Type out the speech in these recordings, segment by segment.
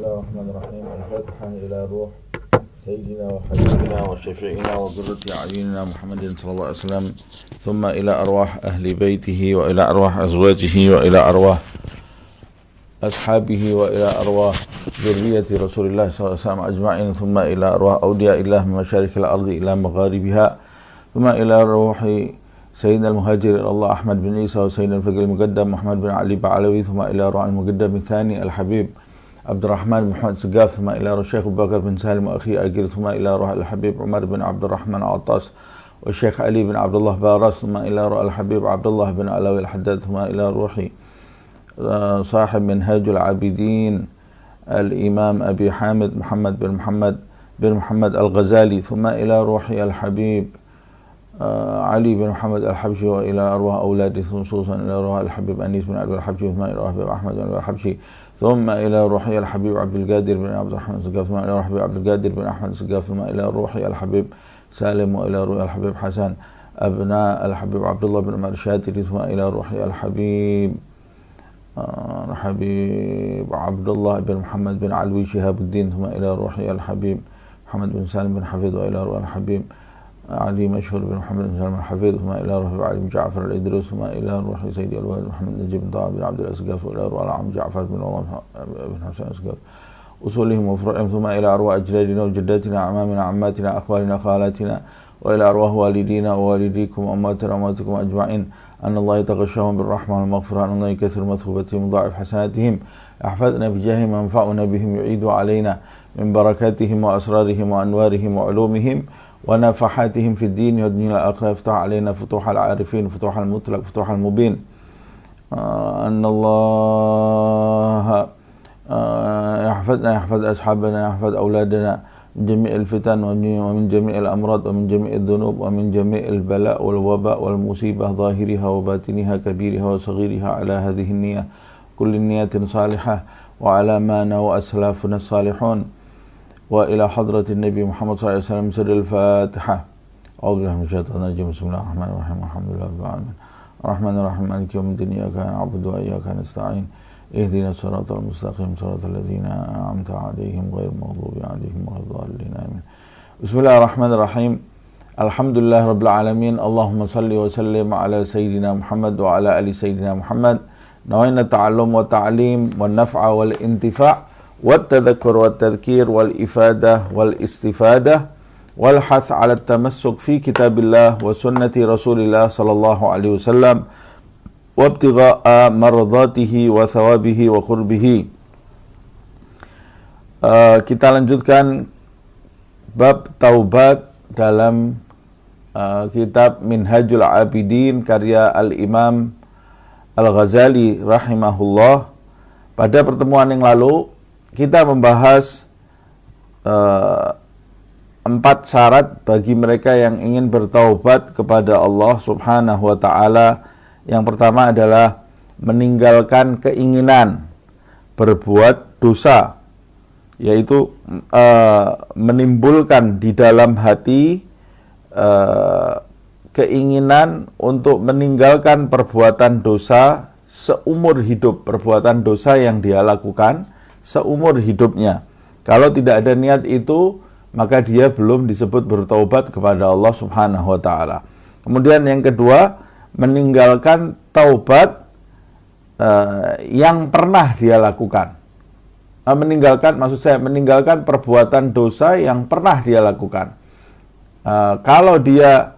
Bismillahirrahmanirrahim. Al-Fatihah ila ruh Sayyidina wa Habibina wa Syafi'ina wa Qurrati A'yunina Muhammadin sallallahu alaihi wasallam. Thumma ila arwah ahli baitihi wa ila arwah azwajihi wa ila arwah ashabihi wa ila arwah dzurriyyati Rasulillah sallallahu alaihi wasallam ajma'in. Thumma ila arwah awliyaillah min masyarikil ardi ila magharibiha. Thumma ila ruhi Sayyidina al-Muhajir Allah Ahmad bin Isa wa Sayyidina al-Faqih al-Muqaddam Muhammad bin Ali Ba'alawi. Thumma ila ruhi al-Muqaddam al-Thani al-Habib Abdurrahman bin Muhammad Segaf. Thumma ila ruh Syekh Abu Bakar bin Salim wa akhi Agil. Thumma ila ruh al-Habib Umar bin Abdurrahman Al-Attas wa Syekh Ali bin Abdullah Baras. Thumma ila ruh al-Habib Abdullah bin Alawi al-Haddad. Thumma ila ruhi sahib Minhajul Abidin al-Imam Abi Hamid Muhammad bin Muhammad Al-Ghazali. Thumma ila ruhi al-Habib Ali bin Muhammad Al-Habshi wa ila arwah awladi khususan ila arwah Al-Habib Anis bin Abdul Habshi. Thumma ila Habib Ahmad bin Al-Habshi. Thumma ila ruhi Al-Habib Abdul Qadir bin Abdurrahman Segaf. Thumma ila Habib Abdul Qadir bin Ahmad Segaf. Thumma ila ruhi Al-Habib Salim wa ila ruhi Al-Habib Hasan abna Al-Habib Abdullah bin Umar Syatiri. Thumma ila ruhi Al-Habib Abdullah bin Muhammad bin Alwi Shihabuddin. Thumma ila ruhi Al-Habib Muhammad bin Salim bin Hafidh wa ila ruhi Al-Habib Ali Mashhur bin Muhammad bin Salim al-Hafidh. Thumma ila ruhi Ali bin Ja'far al-Idris. Thumma ila ruhi Sayyidi al-Walid Muhammad Najib bin Taha bin Abdul Asgaf wa ila ruhi al-Am Ja'far bin Allah bin Hasan Asgaf usulihim wa furu'ihim. Thumma ila arwah ajdadina wa jaddatina amamina ammatina akhwalina khalatina wa ila arwah walidina wa walidikum wa ammatina ammatikum ajma'in. Anna Allah yataghashshahum birrahmah wal maghfirah. Anna Allah yukaththir mathhubatihim mudha'if hasanatihim yahfadna bijahihim wa yanfa'una bihim yu'idu alayna min barakatihim wa asrarihim wa anwarihim wa ulumihim wa nafahatihim fid din wa dunya al-akhirah. Iftah alaina futuhal arifin futuhal mutlaq futuhal mubin. Anna Allah yahfad ashabana yahfad awladana min jami'il fitan wa min jami'il amrad wa min jami'id dhunub wa min jami'il bala' wal waba' wal musibah zahiriha wa batiniha kabiriha wa saghiriha ala hadhihi an-niyyah kulli niyatin salihah wa ala ma nawa aslafuna salihun wa ila hadratin Nabi Muhammad sallallahu alaihi wasallam. Sirrul Fatihah. A'udzu billahi minasyaitonir rajim. Bismillahirrahmanirrahim. Alhamdulillahi alamin. Arrahmanir rahim. Maliki yaumiddin. Iyyaka na'budu wa iyyaka nasta'in. Ihdinas siratal mustaqim. Siratal ladzina an'amta 'alaihim ghairil maghdubi 'alaihim waladdallin. Amin. Bismillahirrahmanirrahim. Alhamdulillahi rabbil alamin. Allahumma shalli wa sallim ala sayyidina Muhammad wa ala ali sayyidina Muhammad. Nawaina ta'allum wa ta'lim wa naf'a wal intifa' والتذكر والتذكير والإفادة والاستفادة والحث على التمسك في كتاب الله وسنة رسول الله صلى الله عليه وسلم وابتغاء مرضاته وثوابه وقربه. Kita lanjutkan bab taubat dalam kitab Minhajul Abidin karya Al-Imam Al-Ghazali rahimahullah. Pada pertemuan yang lalu kita membahas 4 syarat bagi mereka yang ingin bertaubat kepada Allah Subhanahu wa ta'ala. Yang pertama adalah meninggalkan keinginan berbuat dosa, yaitu menimbulkan di dalam hati keinginan untuk meninggalkan perbuatan dosa seumur hidup, perbuatan dosa yang dia lakukan seumur hidupnya. Kalau tidak ada niat itu, maka dia belum disebut bertaubat kepada Allah Subhanahu wa ta'ala. Kemudian yang kedua, meninggalkan taubat yang pernah dia lakukan. Meninggalkan perbuatan dosa yang pernah dia lakukan. Kalau dia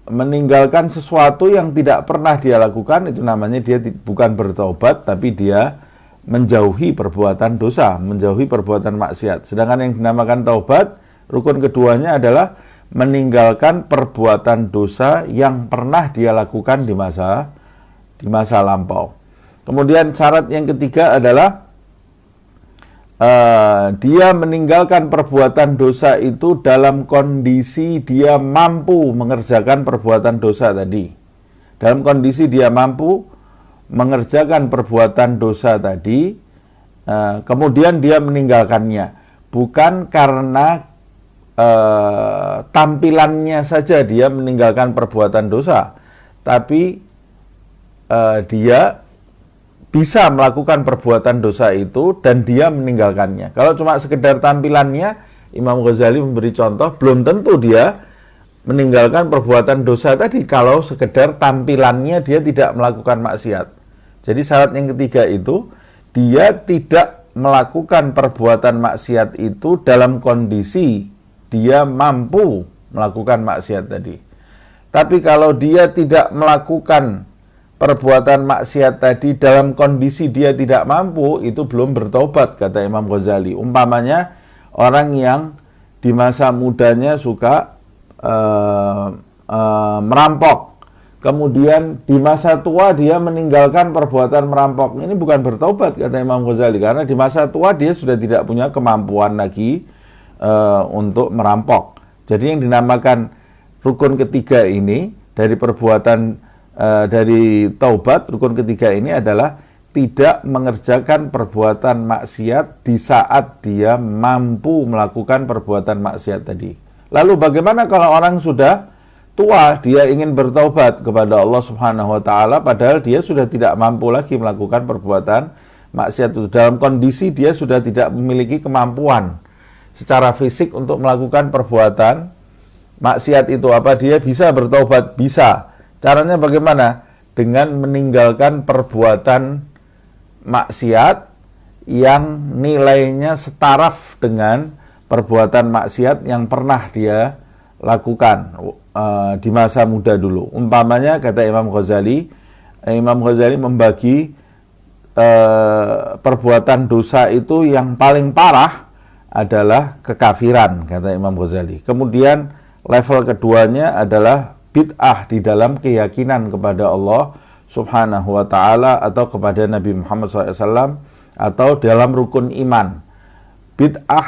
meninggalkan sesuatu yang tidak pernah dia lakukan, itu namanya dia bukan bertaubat, tapi dia menjauhi perbuatan dosa, menjauhi perbuatan maksiat. Sedangkan yang dinamakan taubat, rukun keduanya adalah meninggalkan perbuatan dosa yang pernah dia lakukan di masa lampau. Kemudian syarat yang ketiga adalah dia meninggalkan perbuatan dosa itu dalam kondisi dia mampu mengerjakan perbuatan dosa tadi. Dalam kondisi dia mampu mengerjakan perbuatan dosa tadi, kemudian dia meninggalkannya, bukan karena tampilannya saja dia meninggalkan perbuatan dosa, tapi dia bisa melakukan perbuatan dosa itu dan dia meninggalkannya. Kalau cuma sekedar tampilannya, Imam Ghazali memberi contoh, belum tentu dia meninggalkan perbuatan dosa tadi kalau sekedar tampilannya dia tidak melakukan maksiat. Jadi syarat yang ketiga itu, dia tidak melakukan perbuatan maksiat itu dalam kondisi dia mampu melakukan maksiat tadi. Tapi kalau dia tidak melakukan perbuatan maksiat tadi dalam kondisi dia tidak mampu, itu belum bertobat, kata Imam Ghazali. Umpamanya orang yang di masa mudanya suka merampok, kemudian di masa tua dia meninggalkan perbuatan merampok, ini bukan bertobat, kata Imam Ghazali, karena di masa tua dia sudah tidak punya kemampuan lagi untuk merampok. Jadi yang dinamakan rukun ketiga ini dari perbuatan dari taubat, rukun ketiga ini adalah tidak mengerjakan perbuatan maksiat di saat dia mampu melakukan perbuatan maksiat tadi. Lalu bagaimana kalau orang sudah tua, dia ingin bertaubat kepada Allah Subhanahu wa taala padahal dia sudah tidak mampu lagi melakukan perbuatan maksiat itu, dalam kondisi dia sudah tidak memiliki kemampuan secara fisik untuk melakukan perbuatan maksiat itu. Apa dia bisa bertaubat? Bisa. Caranya bagaimana? Dengan meninggalkan perbuatan maksiat yang nilainya setaraf dengan perbuatan maksiat yang pernah dia lakukan di masa muda dulu. Umpamanya, kata Imam Ghazali membagi perbuatan dosa itu yang paling parah adalah kekafiran, kata Imam Ghazali. Kemudian level keduanya adalah bid'ah di dalam keyakinan kepada Allah Subhanahu wa ta'ala atau kepada Nabi Muhammad SAW atau dalam rukun iman. Bid'ah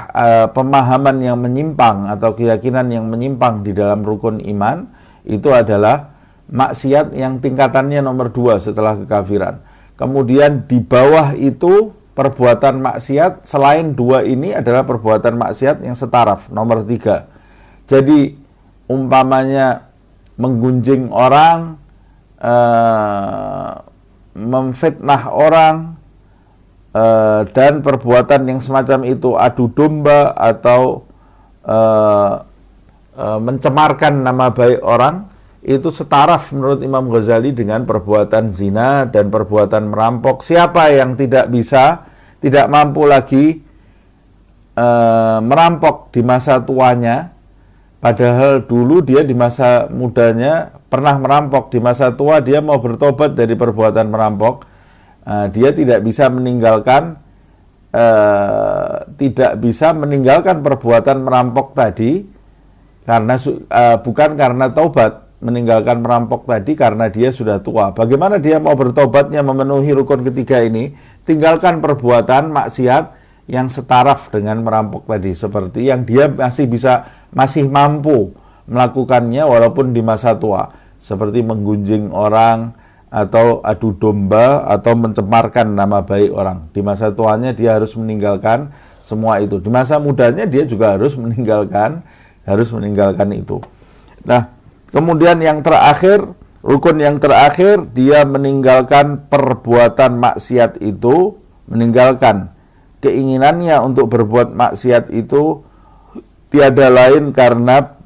pemahaman yang menyimpang atau keyakinan yang menyimpang di dalam rukun iman itu adalah maksiat yang tingkatannya nomor 2 setelah kekafiran. Kemudian di bawah itu perbuatan maksiat selain 2 ini adalah perbuatan maksiat yang setaraf, nomor 3. Jadi umpamanya menggunjing orang, memfitnah orang, dan perbuatan yang semacam itu, adu domba atau mencemarkan nama baik orang, itu setaraf menurut Imam Ghazali dengan perbuatan zina dan perbuatan merampok. Siapa yang tidak mampu lagi merampok di masa tuanya, padahal dulu dia di masa mudanya pernah merampok, di masa tua dia mau bertobat dari perbuatan merampok, dia tidak bisa meninggalkan perbuatan merampok tadi karena bukan karena taubat, meninggalkan merampok tadi karena dia sudah tua. Bagaimana dia mau bertobatnya memenuhi rukun ketiga ini? Tinggalkan perbuatan maksiat yang setaraf dengan merampok tadi, seperti yang dia masih mampu melakukannya walaupun di masa tua, seperti menggunjing orang atau adu domba atau mencemarkan nama baik orang. Di masa tuanya dia harus meninggalkan semua itu. Di masa mudanya dia juga harus meninggalkan itu. Nah, kemudian yang terakhir, rukun yang terakhir, dia meninggalkan perbuatan maksiat itu, meninggalkan keinginannya untuk berbuat maksiat itu tiada lain karena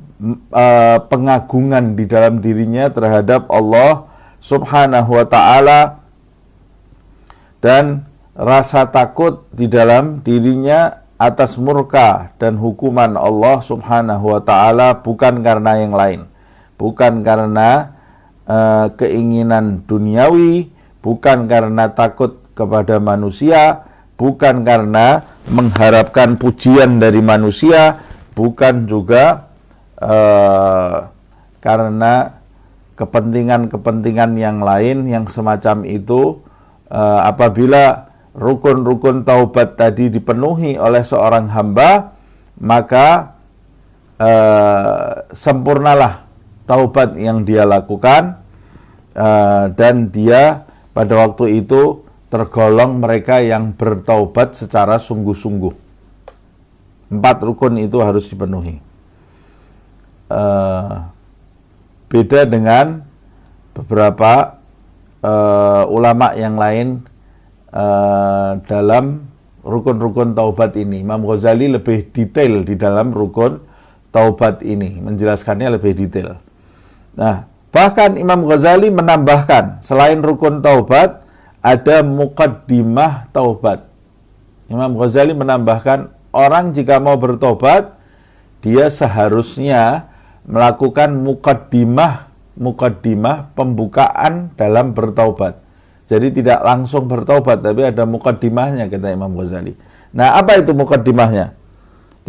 pengagungan di dalam dirinya terhadap Allah Subhanahu wa ta'ala dan rasa takut di dalam dirinya atas murka dan hukuman Allah Subhanahu wa ta'ala, bukan karena yang lain, bukan karena keinginan duniawi, bukan karena takut kepada manusia, bukan karena mengharapkan pujian dari manusia, bukan juga karena kepentingan-kepentingan yang lain yang semacam itu. Apabila rukun-rukun taubat tadi dipenuhi oleh seorang hamba, maka sempurnalah taubat yang dia lakukan, dan dia pada waktu itu tergolong mereka yang bertaubat secara sungguh-sungguh. 4 rukun itu harus dipenuhi. Beda dengan beberapa ulama yang lain dalam rukun-rukun taubat ini. Imam Ghazali lebih detail di dalam rukun taubat ini, menjelaskannya lebih detail. Nah, bahkan Imam Ghazali menambahkan, selain rukun taubat, ada muqaddimah taubat. Imam Ghazali menambahkan, orang jika mau bertobat, dia seharusnya melakukan muqaddimah pembukaan dalam bertaubat. Jadi tidak langsung bertaubat, tapi ada muqaddimahnya, kata Imam Ghazali. Nah, apa itu muqaddimahnya?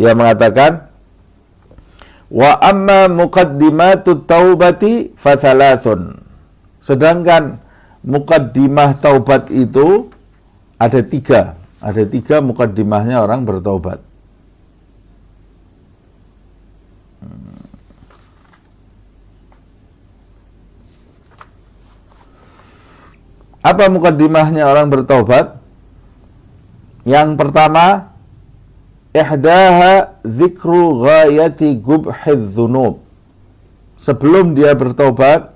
Dia mengatakan, wa amma muqaddimatut taubati fathalathun. Sedangkan muqaddimah taubat itu ada tiga. Ada tiga muqaddimahnya orang bertaubat. Apa muqaddimahnya orang bertaubat? Yang pertama, ihdaha dzikru ghayati gubhidz dzunub. Sebelum dia bertobat,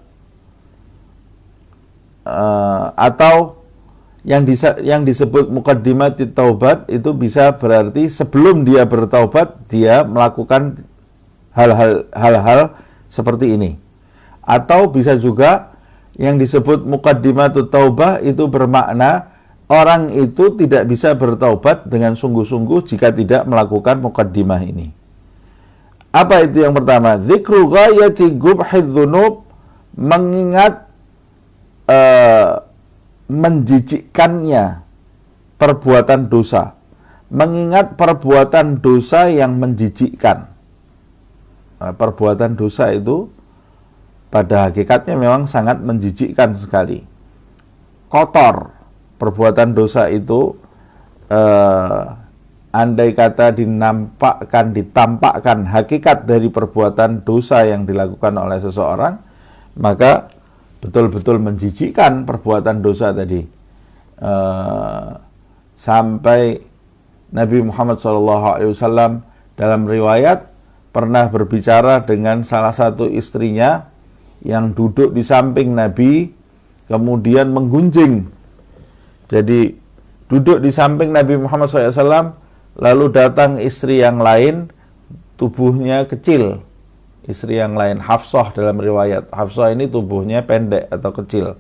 atau yang disebut muqaddimat taubat itu bisa berarti sebelum dia bertaubat, dia melakukan hal-hal seperti ini. Atau bisa juga yang disebut muqaddimatut taubah itu bermakna orang itu tidak bisa bertaubat dengan sungguh-sungguh jika tidak melakukan muqaddimah ini. Apa itu yang pertama? Dzikru ghayati gubhidz dzunub, mengingat menjijikkannya perbuatan dosa. Mengingat perbuatan dosa yang menjijikkan. Perbuatan dosa itu pada hakikatnya memang sangat menjijikkan sekali. Kotor. Perbuatan dosa itu andai kata ditampakkan hakikat dari perbuatan dosa yang dilakukan oleh seseorang, maka betul-betul menjijikkan perbuatan dosa tadi. Sampai Nabi Muhammad SAW dalam riwayat pernah berbicara dengan salah satu istrinya yang duduk di samping Nabi, kemudian menggunjing. Jadi duduk di samping Nabi Muhammad SAW, lalu datang istri yang lain, tubuhnya kecil. Istri yang lain, Hafsah dalam riwayat. Hafsah ini tubuhnya pendek atau kecil.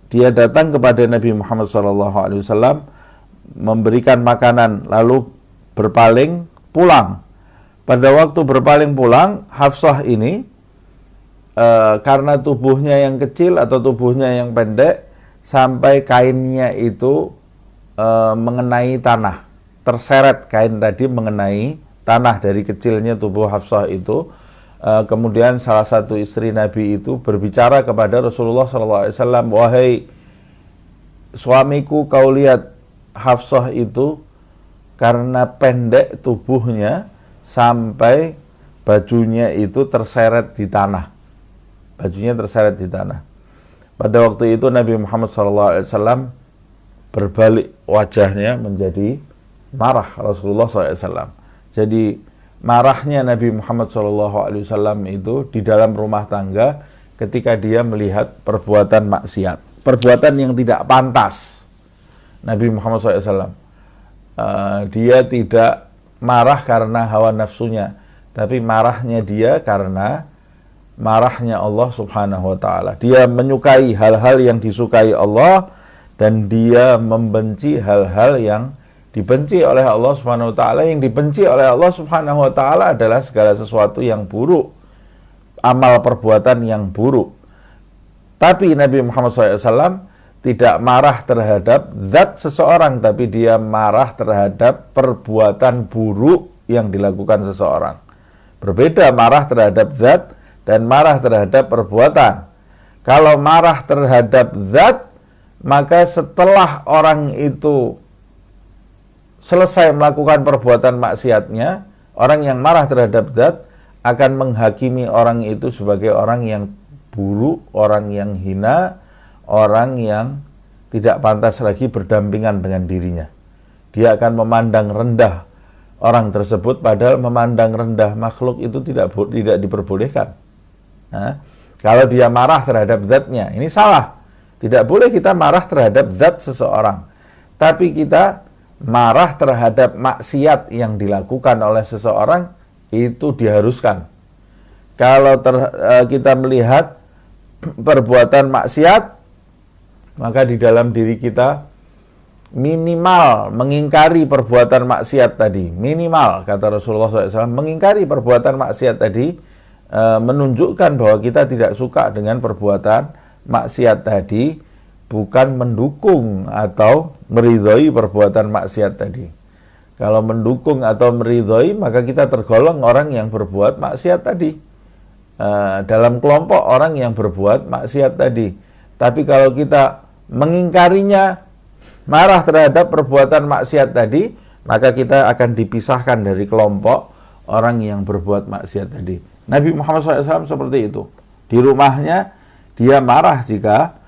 Dia datang kepada Nabi Muhammad SAW, memberikan makanan, lalu berpaling pulang. Pada waktu berpaling pulang, Hafsah ini karena tubuhnya yang kecil atau tubuhnya yang pendek, sampai kainnya itu mengenai tanah, terseret kain tadi mengenai tanah dari kecilnya tubuh Hafsah itu. Kemudian salah satu istri Nabi itu berbicara kepada Rasulullah SAW, wahai suamiku, kau lihat Hafsah itu karena pendek tubuhnya sampai bajunya itu terseret di tanah. Bajunya terseret di tanah. Pada waktu itu Nabi Muhammad SAW berbalik wajahnya menjadi marah Rasulullah SAW. Jadi marahnya Nabi Muhammad SAW itu di dalam rumah tangga ketika dia melihat perbuatan maksiat, perbuatan yang tidak pantas. Nabi Muhammad SAW dia tidak marah karena hawa nafsunya, tapi marahnya dia karena marahnya Allah Subhanahu wa ta'ala. Dia menyukai hal-hal yang disukai Allah, dan dia membenci hal-hal yang dibenci oleh Allah Subhanahu wa ta'ala. Yang dibenci oleh Allah Subhanahu wa ta'ala adalah segala sesuatu yang buruk, amal perbuatan yang buruk. Tapi Nabi Muhammad SAW tidak marah terhadap zat seseorang, tapi dia marah terhadap perbuatan buruk yang dilakukan seseorang. Berbeda marah terhadap zat dan marah terhadap perbuatan. Kalau marah terhadap zat, maka setelah orang itu selesai melakukan perbuatan maksiatnya, orang yang marah terhadap zat akan menghakimi orang itu sebagai orang yang buruk, orang yang hina, orang yang tidak pantas lagi berdampingan dengan dirinya. Dia akan memandang rendah orang tersebut, padahal memandang rendah makhluk itu tidak diperbolehkan. Nah, kalau dia marah terhadap zatnya, ini salah. Tidak boleh kita marah terhadap zat seseorang, tapi kita marah terhadap maksiat yang dilakukan oleh seseorang, itu diharuskan. Kalau kita melihat perbuatan maksiat, maka di dalam diri kita minimal mengingkari perbuatan maksiat tadi. Minimal, kata Rasulullah SAW, mengingkari perbuatan maksiat tadi menunjukkan bahwa kita tidak suka dengan perbuatan maksiat tadi, bukan mendukung atau meridhoi perbuatan maksiat tadi. Kalau mendukung atau meridhoi, maka kita tergolong orang yang berbuat maksiat tadi, dalam kelompok orang yang berbuat maksiat tadi. Tapi kalau kita mengingkarinya, marah terhadap perbuatan maksiat tadi, maka kita akan dipisahkan dari kelompok orang yang berbuat maksiat tadi. Nabi Muhammad SAW seperti itu. Di rumahnya dia marah jika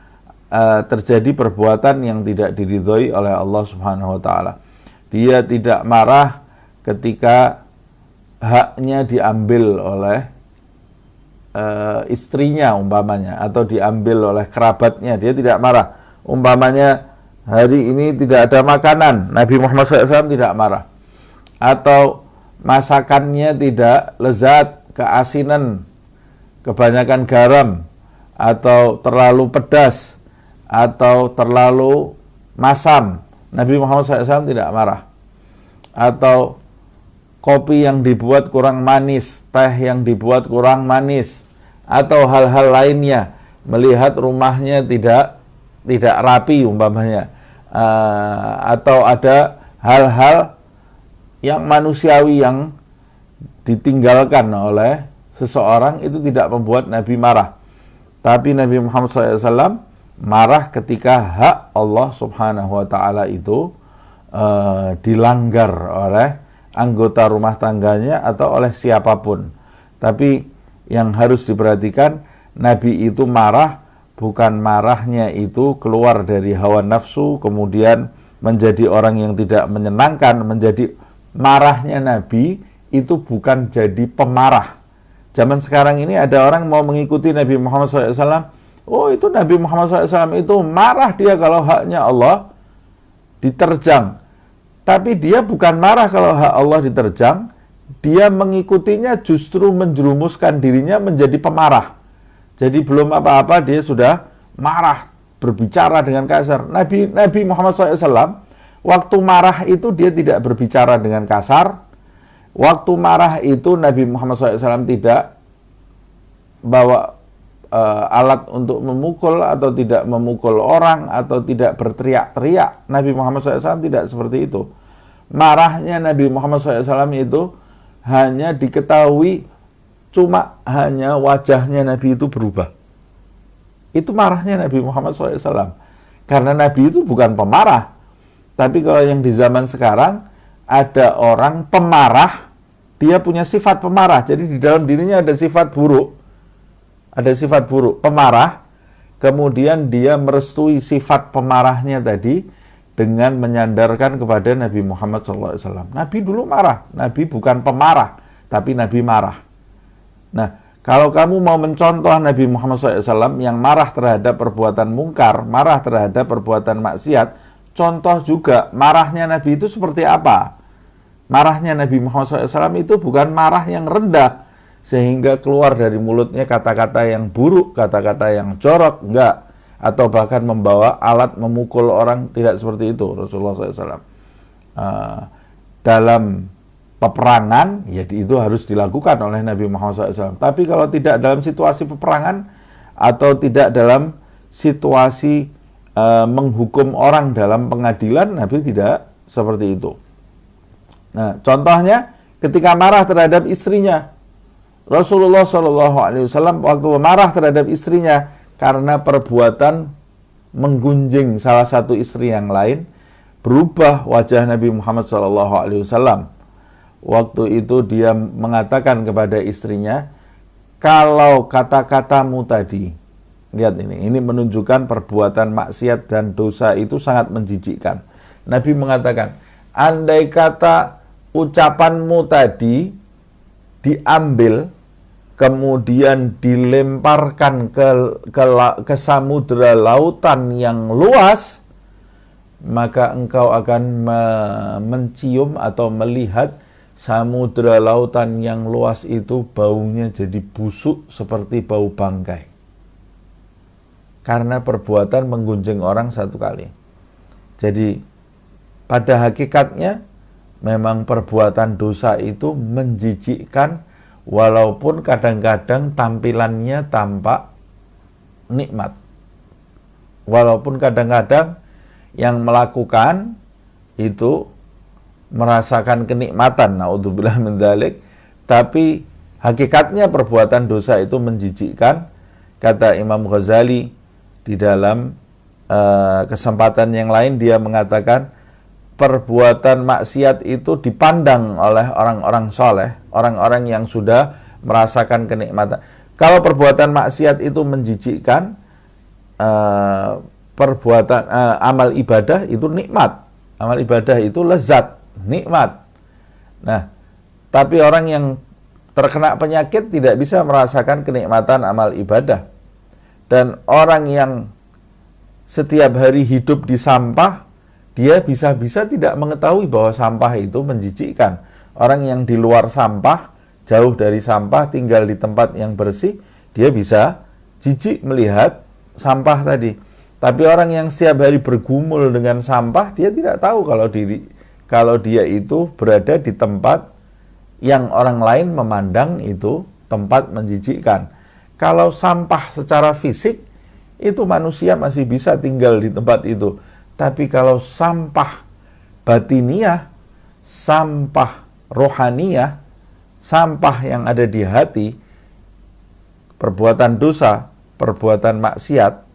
terjadi perbuatan yang tidak diridhoi oleh Allah Subhanahu wa taala. Dia tidak marah ketika haknya diambil oleh istrinya umpamanya, atau diambil oleh kerabatnya. Dia tidak marah. Umpamanya hari ini tidak ada makanan, Nabi Muhammad SAW tidak marah. Atau masakannya tidak lezat, keasinan, kebanyakan garam, atau terlalu pedas, atau terlalu masam, Nabi Muhammad SAW tidak marah. Atau kopi yang dibuat kurang manis, teh yang dibuat kurang manis, atau hal-hal lainnya, melihat rumahnya tidak rapi umpamanya, atau ada hal-hal yang manusiawi yang ditinggalkan oleh seseorang, itu tidak membuat Nabi marah. Tapi Nabi Muhammad SAW marah ketika hak Allah Subhanahu wa taala itu dilanggar oleh anggota rumah tangganya atau oleh siapapun. Tapi yang harus diperhatikan, Nabi itu marah bukan marahnya itu keluar dari hawa nafsu kemudian menjadi orang yang tidak menyenangkan. Marahnya Nabi itu bukan jadi pemarah. Zaman sekarang ini ada orang mau mengikuti Nabi Muhammad SAW, oh itu Nabi Muhammad SAW itu marah dia kalau haknya Allah diterjang. Tapi dia bukan marah kalau hak Allah diterjang, dia mengikutinya justru menjerumuskan dirinya menjadi pemarah. Jadi belum apa-apa dia sudah marah, berbicara dengan kasar. Nabi Muhammad SAW waktu marah itu dia tidak berbicara dengan kasar. Waktu marah itu Nabi Muhammad SAW tidak bawa alat untuk memukul atau tidak memukul orang atau tidak berteriak-teriak. Nabi Muhammad SAW tidak seperti itu. Marahnya Nabi Muhammad SAW itu hanya diketahui cuma hanya wajahnya Nabi itu berubah. Itu marahnya Nabi Muhammad SAW. Karena Nabi itu bukan pemarah. Tapi kalau yang di zaman sekarang, ada orang pemarah, dia punya sifat pemarah. Jadi di dalam dirinya ada sifat buruk. Ada sifat buruk, pemarah. Kemudian dia merestui sifat pemarahnya tadi dengan menyandarkan kepada Nabi Muhammad SAW. Nabi dulu marah. Nabi bukan pemarah, tapi Nabi marah. Nah, kalau kamu mau mencontoh Nabi Muhammad SAW yang marah terhadap perbuatan mungkar, marah terhadap perbuatan maksiat, contoh juga marahnya Nabi itu seperti apa. Marahnya Nabi Muhammad SAW itu bukan marah yang rendah, sehingga keluar dari mulutnya kata-kata yang buruk, kata-kata yang jorok, enggak. Atau bahkan membawa alat memukul orang, tidak seperti itu Rasulullah SAW. Dalam peperangan, ya itu harus dilakukan oleh Nabi Muhammad SAW. Tapi kalau tidak dalam situasi peperangan, atau tidak dalam situasi menghukum orang dalam pengadilan, Nabi tidak seperti itu. Nah, contohnya ketika marah terhadap istrinya, Rasulullah SAW waktu marah terhadap istrinya karena perbuatan menggunjing salah satu istri yang lain, berubah wajah Nabi Muhammad SAW. Waktu itu dia mengatakan kepada istrinya, kalau kata-katamu tadi, lihat ini menunjukkan perbuatan maksiat dan dosa itu sangat menjijikkan. Nabi mengatakan, andai kata ucapanmu tadi diambil kemudian dilemparkan ke samudera lautan yang luas, maka engkau akan mencium atau melihat samudera lautan yang luas itu baunya jadi busuk seperti bau bangkai. Karena perbuatan menggunjing orang satu kali. Jadi pada hakikatnya memang perbuatan dosa itu menjijikkan, walaupun kadang-kadang tampilannya tampak nikmat. Walaupun kadang-kadang yang melakukan itu merasakan kenikmatan, naudzubillah min dzalik, tapi hakikatnya perbuatan dosa itu menjijikkan. Kata Imam Ghazali di dalam kesempatan yang lain, dia mengatakan perbuatan maksiat itu dipandang oleh orang-orang soleh, orang-orang yang sudah merasakan kenikmatan. Kalau perbuatan maksiat itu menjijikkan, perbuatan amal ibadah itu nikmat, amal ibadah itu lezat, nikmat. Nah, tapi orang yang terkena penyakit tidak bisa merasakan kenikmatan amal ibadah. Dan orang yang setiap hari hidup di sampah, dia bisa-bisa tidak mengetahui bahwa sampah itu menjijikkan. Orang yang di luar sampah, jauh dari sampah, tinggal di tempat yang bersih, dia bisa jijik melihat sampah tadi. Tapi orang yang setiap hari bergumul dengan sampah, dia tidak tahu kalau dia itu berada di tempat yang orang lain memandang itu tempat menjijikkan. Kalau sampah secara fisik, itu manusia masih bisa tinggal di tempat itu. Tapi kalau sampah batiniah, sampah rohaniyah, sampah yang ada di hati, perbuatan dosa, perbuatan maksiat,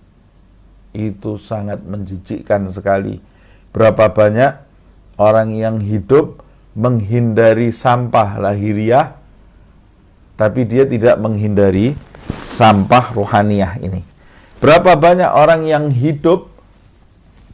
itu sangat menjijikkan sekali. Berapa banyak orang yang hidup menghindari sampah lahiriah, tapi dia tidak menghindari sampah rohaniyah ini. Berapa banyak orang yang hidup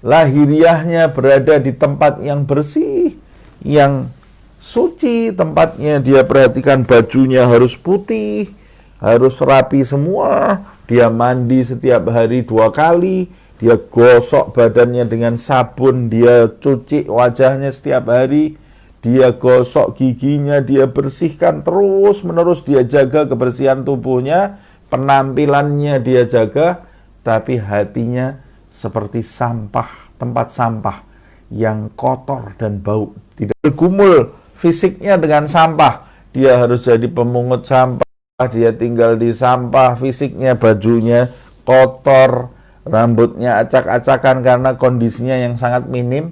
lahiriahnya berada di tempat yang bersih, yang suci tempatnya, dia perhatikan bajunya harus putih, harus rapi semua, dia mandi setiap hari 2 kali, dia gosok badannya dengan sabun, dia cuci wajahnya setiap hari, dia gosok giginya, dia bersihkan terus menerus, dia jaga kebersihan tubuhnya, penampilannya dia jaga, tapi hatinya seperti sampah, tempat sampah yang kotor dan bau. Tidak bergumul fisiknya dengan sampah, dia harus jadi pemungut sampah, dia tinggal di sampah, fisiknya, bajunya kotor, rambutnya acak-acakan karena kondisinya yang sangat minim,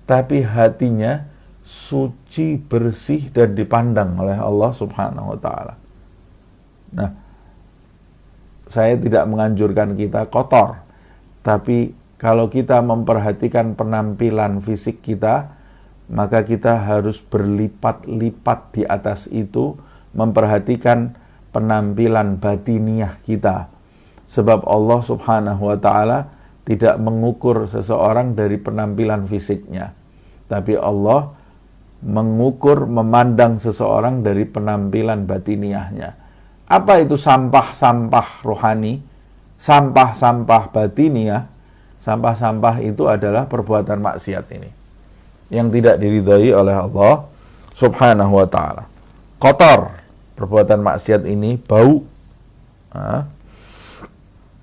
tapi hatinya suci, bersih, dan dipandang oleh Allah Subhanahu wa ta'ala. Nah, saya tidak menganjurkan kita kotor, tapi kalau kita memperhatikan penampilan fisik kita, maka kita harus berlipat-lipat di atas itu memperhatikan penampilan batiniah kita. Sebab Allah Subhanahu wa ta'ala tidak mengukur seseorang dari penampilan fisiknya, tapi Allah mengukur, memandang seseorang dari penampilan batiniahnya. Apa itu sampah-sampah rohani, sampah-sampah batiniah? Sampah-sampah itu adalah perbuatan maksiat ini, yang tidak diridhai oleh Allah Subhanahu wa ta'ala. Kotor perbuatan maksiat ini, bau.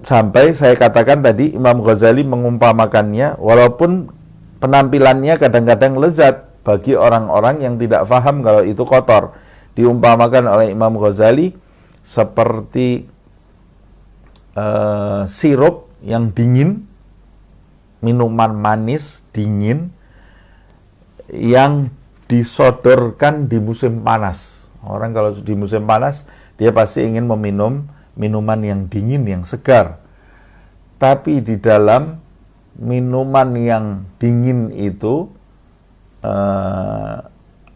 Sampai saya katakan tadi, Imam Ghazali mengumpamakannya, walaupun penampilannya kadang-kadang lezat bagi orang-orang yang tidak paham kalau itu kotor. Diumpamakan oleh Imam Ghazali seperti sirup yang dingin, minuman manis dingin yang disodorkan di musim panas. Orang kalau di musim panas, dia pasti ingin meminum minuman yang dingin, yang segar. Tapi di dalam minuman yang dingin itu,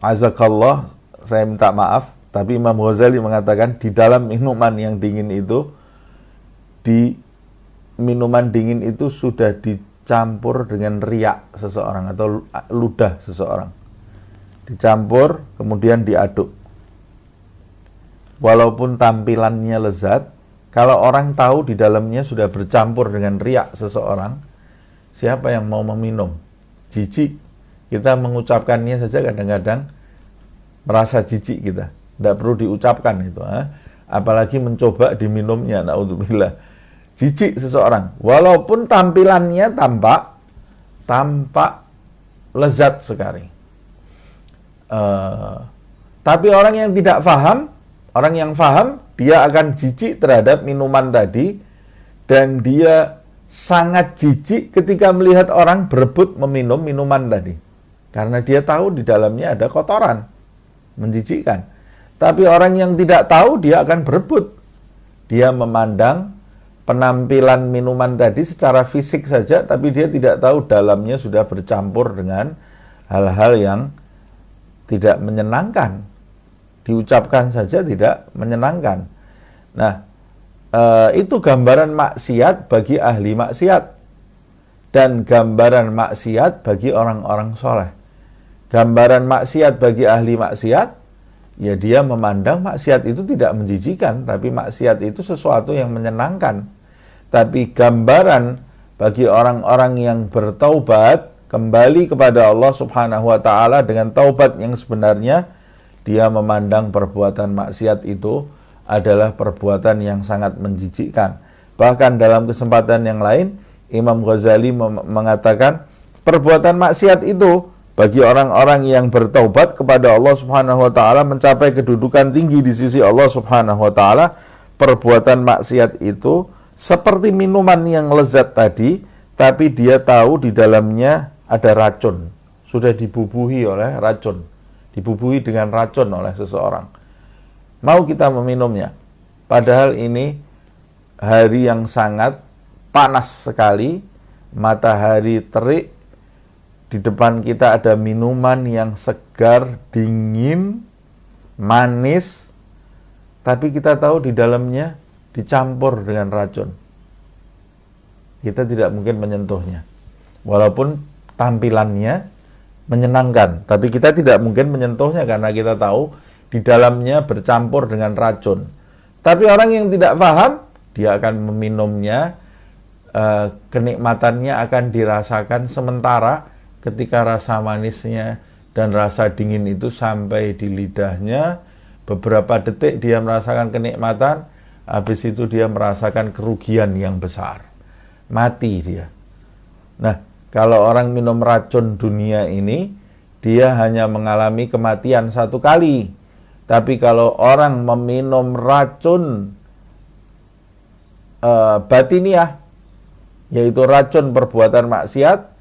azakallah, saya minta maaf, tapi Imam Ghazali mengatakan di dalam minuman yang dingin itu, di minuman dingin itu sudah dicampur dengan riak seseorang atau ludah seseorang. Dicampur, kemudian diaduk. walaupun tampilannya lezat, kalau orang tahu di dalamnya sudah bercampur dengan riak seseorang, siapa yang mau meminum? Jijik. Kita mengucapkannya saja kadang-kadang merasa jijik kita. Tidak perlu diucapkan itu. Apalagi mencoba diminumnya. Na'udzubillah. Jijik seseorang. Walaupun tampilannya tampak lezat sekali. Tapi orang yang tidak paham, orang yang paham, dia akan jijik terhadap minuman tadi, dan dia sangat jijik ketika melihat orang berebut meminum minuman tadi. Karena dia tahu di dalamnya ada kotoran. Menjijikkan. Tapi orang yang tidak tahu, dia akan berebut. Dia memandang penampilan minuman tadi secara fisik saja, tapi dia tidak tahu dalamnya sudah bercampur dengan hal-hal yang tidak menyenangkan. Diucapkan saja tidak menyenangkan. Nah, itu gambaran maksiat bagi ahli maksiat. Dan gambaran maksiat bagi orang-orang soleh. Gambaran maksiat bagi ahli maksiat, ya dia memandang maksiat itu tidak menjijikan, tapi maksiat itu sesuatu yang menyenangkan. Tapi gambaran bagi orang-orang yang bertaubat, kembali kepada Allah Subhanahu wa Ta'ala dengan taubat yang sebenarnya, dia memandang perbuatan maksiat itu adalah perbuatan yang sangat menjijikkan. Bahkan dalam kesempatan yang lain, Imam Ghazali mengatakan perbuatan maksiat itu bagi orang-orang yang bertaubat kepada Allah Subhanahu wa Ta'ala, mencapai kedudukan tinggi di sisi Allah Subhanahu wa Ta'ala. Perbuatan maksiat itu seperti minuman yang lezat tadi, tapi dia tahu di dalamnya ada racun, sudah dibubuhi oleh racun, dibubuhi dengan racun oleh seseorang. Mau kita meminumnya, padahal ini hari yang sangat panas sekali, matahari terik, di depan kita ada minuman yang segar, dingin, manis, tapi kita tahu di dalamnya dicampur dengan racun. Kita tidak mungkin menyentuhnya. Walaupun tampilannya menyenangkan, tapi kita tidak mungkin menyentuhnya karena kita tahu di dalamnya bercampur dengan racun. Tapi orang yang tidak paham, dia akan meminumnya, kenikmatannya akan dirasakan sementara. Ketika rasa manisnya dan rasa dingin itu sampai di lidahnya, beberapa detik dia merasakan kenikmatan, habis itu dia merasakan kerugian yang besar. Mati dia. Nah, kalau orang minum racun dunia ini, dia hanya mengalami kematian satu kali. Tapi kalau orang meminum racun batiniah, yaitu racun perbuatan maksiat,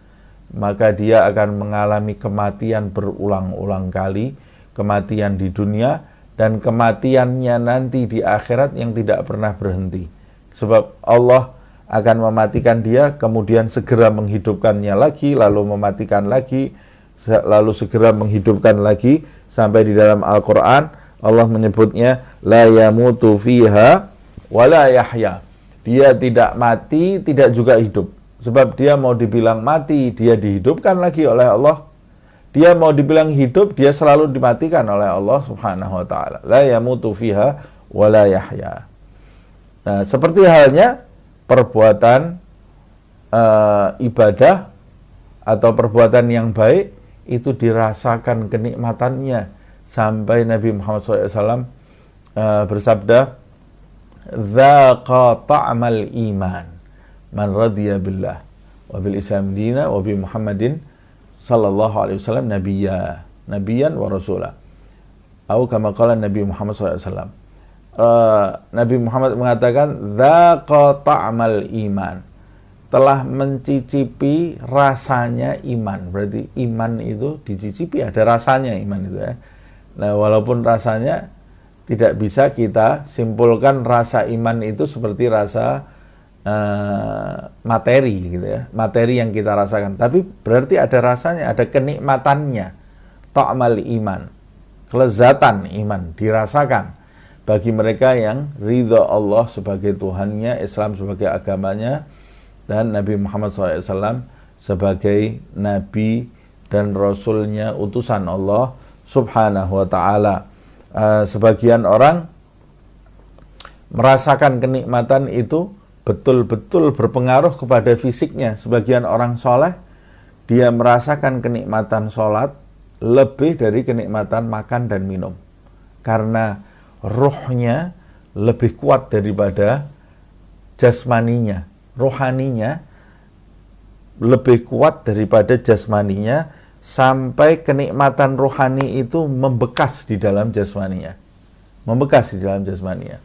maka dia akan mengalami kematian berulang-ulang kali, kematian di dunia, dan kematiannya nanti di akhirat yang tidak pernah berhenti. Sebab Allah akan mematikan dia, kemudian segera menghidupkannya lagi, lalu mematikan lagi, lalu segera menghidupkan lagi, sampai di dalam Al-Quran Allah menyebutnya la yamutu fiha wa la yahya. Dia tidak mati, tidak juga hidup. Sebab dia mau dibilang mati, dia dihidupkan lagi oleh Allah. Dia mau dibilang hidup, dia selalu dimatikan oleh Allah Subhanahu wa Ta'ala. La yamutu fiha wa la yahya. Nah, seperti halnya perbuatan ibadah atau perbuatan yang baik, itu dirasakan kenikmatannya sampai Nabi Muhammad SAW bersabda, "Dzaqa ta'mal iman man radiya billah wa bil islam dina wa bi Muhammadin sallallahu alaihi wasallam nabiyan wa rasula." Atau kama qala Nabi Muhammad SAW. Nabi Muhammad mengatakan dzaqa ta'mal iman, telah mencicipi rasanya iman. Berarti iman itu dicicipi, ada rasanya iman itu ya. Nah, walaupun rasanya tidak bisa kita simpulkan rasa iman itu seperti rasa materi gitu ya, materi yang kita rasakan, tapi berarti ada rasanya, ada kenikmatannya. Ta'mal iman, kelezatan iman dirasakan bagi mereka yang ridha Allah sebagai Tuhannya, Islam sebagai agamanya, dan Nabi Muhammad SAW sebagai Nabi dan Rasulnya, utusan Allah Subhanahu wa Ta'ala. Sebagian orang merasakan kenikmatan itu betul-betul berpengaruh kepada fisiknya. Sebagian orang soleh, dia merasakan kenikmatan sholat lebih dari kenikmatan makan dan minum. Karena ruhnya lebih kuat daripada jasmaninya. Rohaninya lebih kuat daripada jasmaninya, sampai kenikmatan rohani itu membekas di dalam jasmaninya. Membekas di dalam jasmaninya.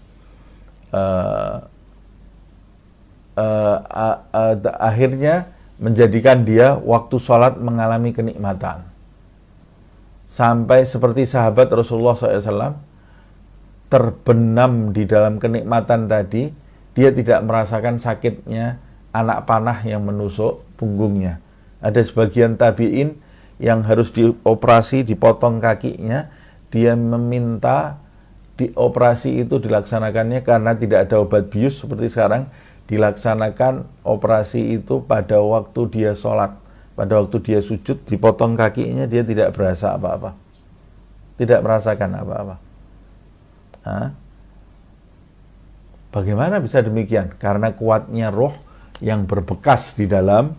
Akhirnya menjadikan dia waktu sholat mengalami kenikmatan. Sampai seperti sahabat Rasulullah SAW terbenam di dalam kenikmatan tadi, dia tidak merasakan sakitnya anak panah yang menusuk punggungnya. Ada sebagian tabi'in yang harus dioperasi, dipotong kakinya, dia meminta dioperasi itu dilaksanakannya karena tidak ada obat bius seperti sekarang, dilaksanakan operasi itu pada waktu dia sholat, pada waktu dia sujud, dipotong kakinya, dia tidak berasa apa-apa, tidak merasakan apa-apa. Bagaimana bisa demikian? Karena kuatnya roh yang berbekas di dalam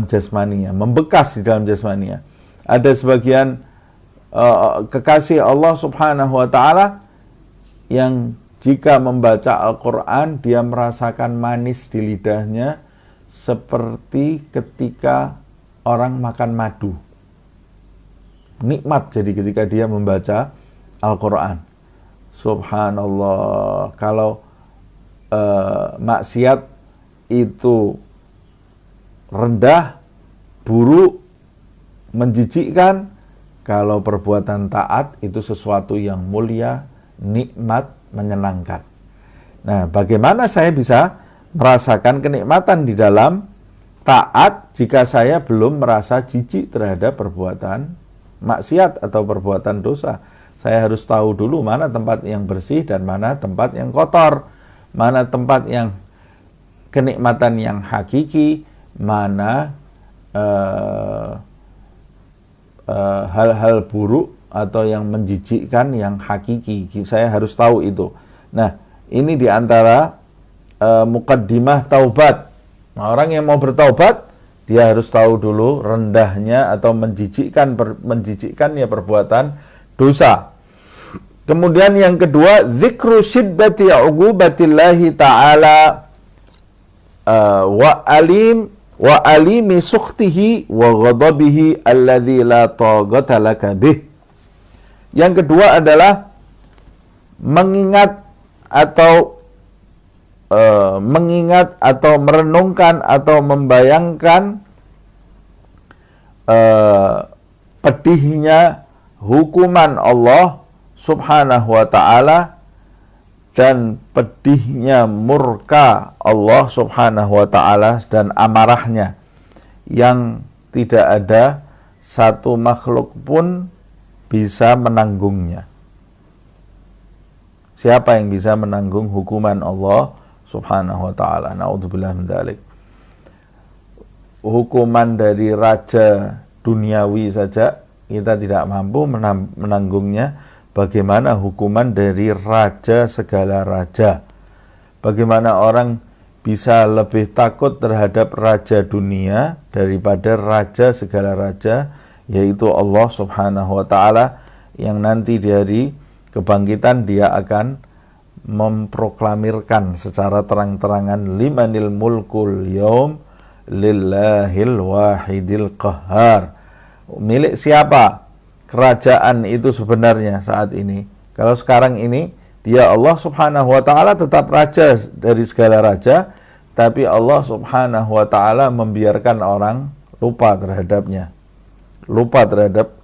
jasmaninya, membekas di dalam jasmaninya. Ada sebagian kekasih Allah Subhanahu wa Ta'ala yang jika membaca Al-Quran, dia merasakan manis di lidahnya seperti ketika orang makan madu. Nikmat jadi ketika dia membaca Al-Quran. Subhanallah, kalau maksiat itu rendah, buruk, menjijikkan, kalau perbuatan taat itu sesuatu yang mulia, nikmat, menyenangkan. Nah, bagaimana saya bisa merasakan kenikmatan di dalam taat jika saya belum merasa jijik terhadap perbuatan maksiat atau perbuatan dosa? Saya harus tahu dulu mana tempat yang bersih dan mana tempat yang kotor, mana tempat yang kenikmatan yang hakiki, mana hal-hal buruk atau yang menjijikkan yang hakiki. Saya harus tahu itu. Nah, ini diantara muqaddimah taubat. Nah, orang yang mau bertaubat, dia harus tahu dulu rendahnya atau menjijikkannya perbuatan dosa. Kemudian yang kedua, dzikru syiddati uqubatillahi ta'ala wa alimi sukhtihi wa ghadabihi alladzi la taqata laka bih. Yang kedua adalah mengingat atau merenungkan atau membayangkan pedihnya hukuman Allah Subhanahu wa Ta'ala dan pedihnya murka Allah Subhanahu wa Ta'ala dan amarahnya yang tidak ada satu makhluk pun bisa menanggungnya. Siapa yang bisa menanggung hukuman Allah Subhanahu wa Ta'ala? Na'udzubillah min dzalik. Hukuman dari raja duniawi saja kita tidak mampu menanggungnya. Bagaimana hukuman dari raja segala raja? Bagaimana orang bisa lebih takut terhadap raja dunia daripada raja segala raja, yaitu Allah Subhanahu wa Ta'ala, yang nanti di hari kebangkitan dia akan memproklamirkan secara terang-terangan, limanil mulkul yaum lillahil wahidil qahhar. Milik siapa kerajaan itu sebenarnya saat ini? Kalau sekarang ini dia Allah Subhanahu wa Ta'ala tetap raja dari segala raja, tapi Allah Subhanahu wa Ta'ala membiarkan orang lupa terhadapnya, lupa terhadap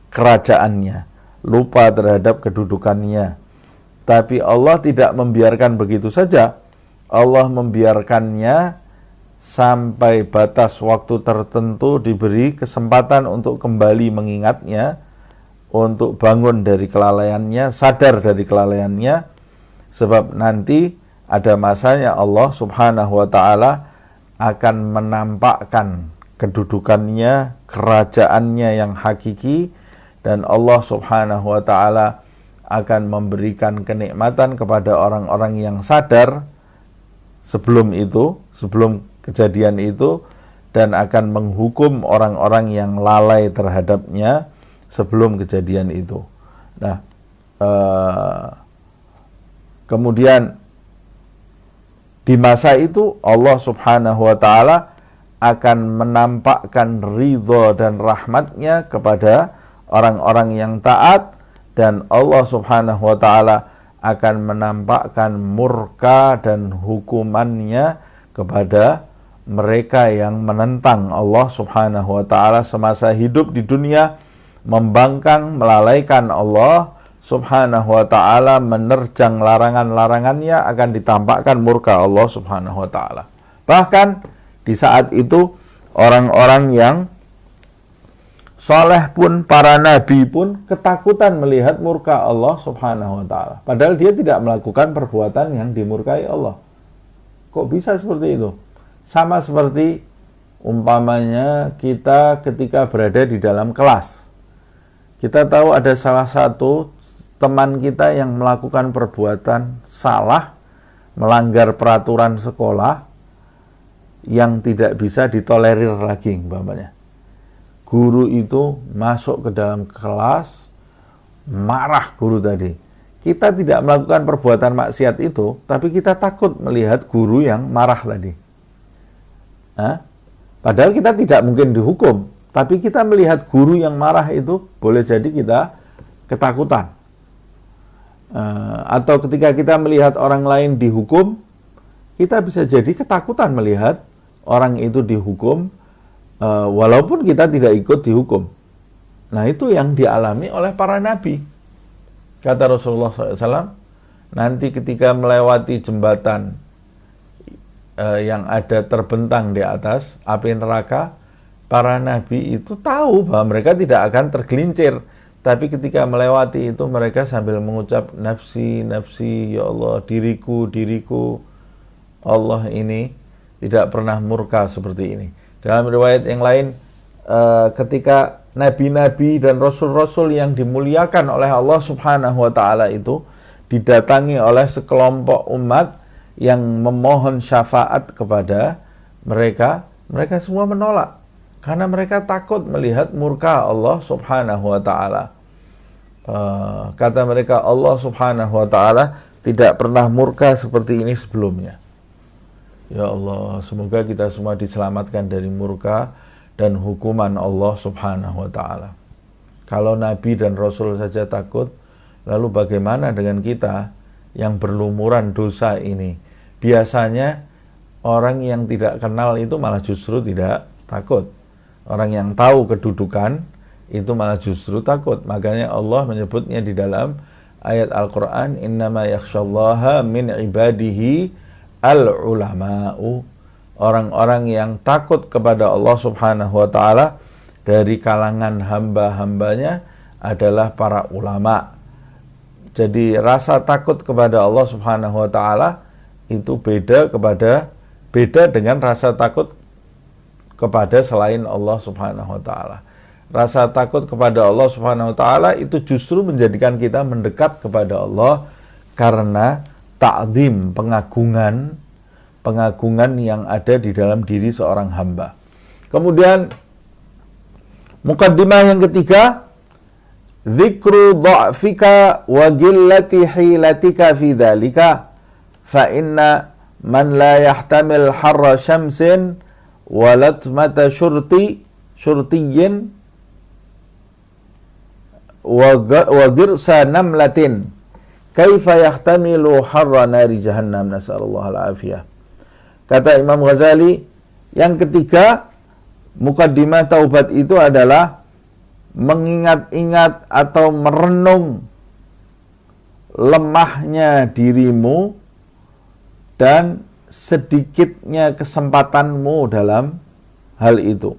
kerajaannya, lupa terhadap kedudukannya. Tapi Allah tidak membiarkan begitu saja. Allah membiarkannya sampai batas waktu tertentu, diberi kesempatan untuk kembali mengingatnya, untuk bangun dari kelalaiannya, sadar dari kelalaiannya. Sebab nanti ada masanya Allah Subhanahu wa Ta'ala akan menampakkan kedudukannya, kerajaannya yang hakiki, dan Allah Subhanahu wa Ta'ala akan memberikan kenikmatan kepada orang-orang yang sadar sebelum kejadian itu, dan akan menghukum orang-orang yang lalai terhadapnya sebelum kejadian itu. Nah, kemudian di masa itu Allah Subhanahu wa ta'ala akan menampakkan ridho dan rahmatnya kepada orang-orang yang taat, dan Allah Subhanahu wa ta'ala akan menampakkan murka dan hukumannya kepada mereka yang menentang Allah Subhanahu wa ta'ala semasa hidup di dunia, membangkang, melalaikan Allah Subhanahu wa ta'ala, menerjang larangan-larangannya, akan ditampakkan murka Allah Subhanahu wa ta'ala. Bahkan di saat itu orang-orang yang soleh pun, para nabi pun ketakutan melihat murka Allah Subhanahu wa ta'ala, padahal dia tidak melakukan perbuatan yang dimurkai Allah. Kok bisa seperti itu? Sama seperti umpamanya kita ketika berada di dalam kelas, kita tahu ada salah satu teman kita yang melakukan perbuatan salah, melanggar peraturan sekolah yang tidak bisa ditolerir lagi umpamanya. Guru itu masuk ke dalam kelas, marah guru tadi. Kita tidak melakukan perbuatan maksiat itu, tapi kita takut melihat guru yang marah tadi. Padahal kita tidak mungkin dihukum, tapi kita melihat guru yang marah itu, boleh jadi kita ketakutan. Atau ketika kita melihat orang lain dihukum, kita bisa jadi ketakutan melihat orang itu dihukum, walaupun kita tidak ikut dihukum. Nah, itu yang dialami oleh para nabi. Kata Rasulullah SAW, nanti ketika melewati jembatan yang ada terbentang di atas api neraka, para nabi itu tahu bahwa mereka tidak akan tergelincir, tapi ketika melewati itu mereka sambil mengucap nafsi, nafsi, ya Allah, diriku, diriku. Allah ini tidak pernah murka seperti ini. Dalam riwayat yang lain, ketika nabi-nabi dan rasul-rasul yang dimuliakan oleh Allah Subhanahu wa ta'ala itu didatangi oleh sekelompok umat yang memohon syafaat kepada mereka, mereka semua menolak karena mereka takut melihat murka Allah Subhanahu wa ta'ala. Kata mereka, Allah Subhanahu wa ta'ala tidak pernah murka seperti ini sebelumnya. Ya Allah, semoga kita semua diselamatkan dari murka dan hukuman Allah Subhanahu wa ta'ala. Kalau nabi dan rasul saja takut, lalu bagaimana dengan kita yang berlumuran dosa ini? Biasanya orang yang tidak kenal itu malah justru tidak takut. Orang yang tahu kedudukan itu malah justru takut. Makanya Allah menyebutnya di dalam ayat Al-Quran, innama yakhshallaha min ibadihi al-ulama'u. Orang-orang yang takut kepada Allah Subhanahu wa ta'ala dari kalangan hamba-hambanya adalah para ulama. Jadi rasa takut kepada Allah Subhanahu wa ta'ala itu beda dengan rasa takut kepada selain Allah Subhanahu wa ta'ala. Rasa takut kepada Allah Subhanahu wa ta'ala itu justru menjadikan kita mendekat kepada Allah karena ta'zim, pengagungan yang ada di dalam diri seorang hamba. Kemudian mukaddimah yang ketiga, dzikru dha'fika wa qillati hilatika fi dzalika fa inna man la yahtamil harra syamsin wa latmata syurtiyyin wa girsa namlatin kaifa yahtamilu harra nari jahannam, nasallallahu al-afiyah. Kata Imam Ghazali, yang ketiga, mukaddimah taubat itu adalah mengingat-ingat atau merenung lemahnya dirimu dan sedikitnya kesempatanmu dalam hal itu.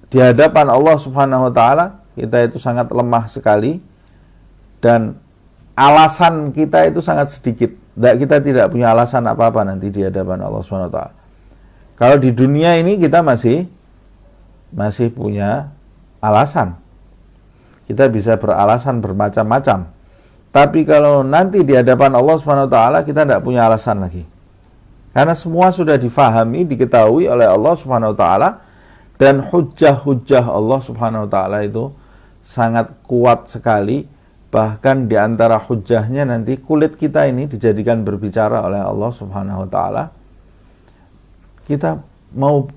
Di hadapan Allah Subhanahu wa ta'ala, kita itu sangat lemah sekali dan alasan kita itu sangat sedikit. Kita tidak punya alasan apa-apa nanti di hadapan Allah Subhanahu wa ta'ala. Kalau di dunia ini kita masih punya alasan. Kita bisa beralasan bermacam-macam. Tapi kalau nanti di hadapan Allah Subhanahu wa taala kita tidak punya alasan lagi. Karena semua sudah difahami, diketahui oleh Allah Subhanahu wa taala, dan hujjah-hujjah Allah Subhanahu wa taala itu sangat kuat sekali. Bahkan di antara hujjahnya nanti kulit kita ini dijadikan berbicara oleh Allah Subhanahu wa taala. Kita mau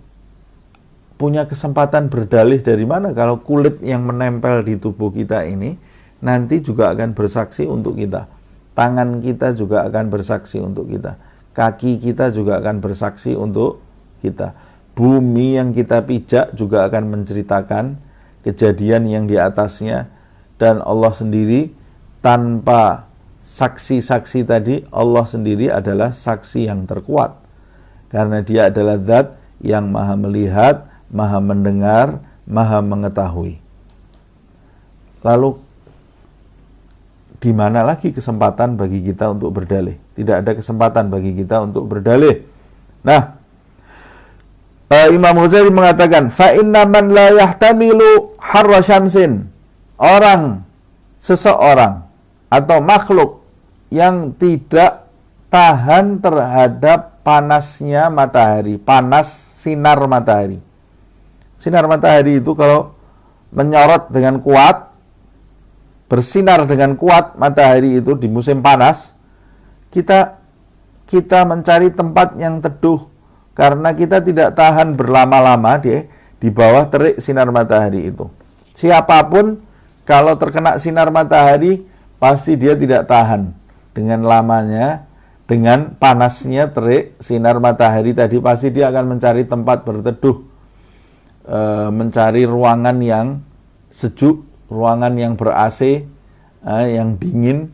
punya kesempatan berdalih dari mana kalau kulit yang menempel di tubuh kita ini nanti juga akan bersaksi untuk kita. Tangan kita juga akan bersaksi untuk kita. Kaki kita juga akan bersaksi untuk kita. Bumi yang kita pijak juga akan menceritakan kejadian yang di atasnya. Dan Allah sendiri tanpa saksi-saksi tadi, Allah sendiri adalah saksi yang terkuat. Karena dia adalah zat yang maha melihat, maha mendengar, maha mengetahui. Lalu di mana lagi kesempatan bagi kita untuk berdalih? Tidak ada kesempatan bagi kita untuk berdalih. Nah, Imam Ghazali mengatakan, fa inna man la yahtamilu harra syamsin, seseorang atau makhluk yang tidak tahan terhadap panasnya matahari, panas sinar matahari. Sinar matahari itu kalau menyorot dengan kuat, bersinar dengan kuat matahari itu di musim panas, kita mencari tempat yang teduh karena kita tidak tahan berlama-lama di bawah terik sinar matahari itu. Siapapun kalau terkena sinar matahari pasti dia tidak tahan dengan lamanya, dengan panasnya terik sinar matahari tadi, pasti dia akan mencari tempat berteduh, mencari ruangan yang sejuk, ruangan yang ber-AC, yang dingin.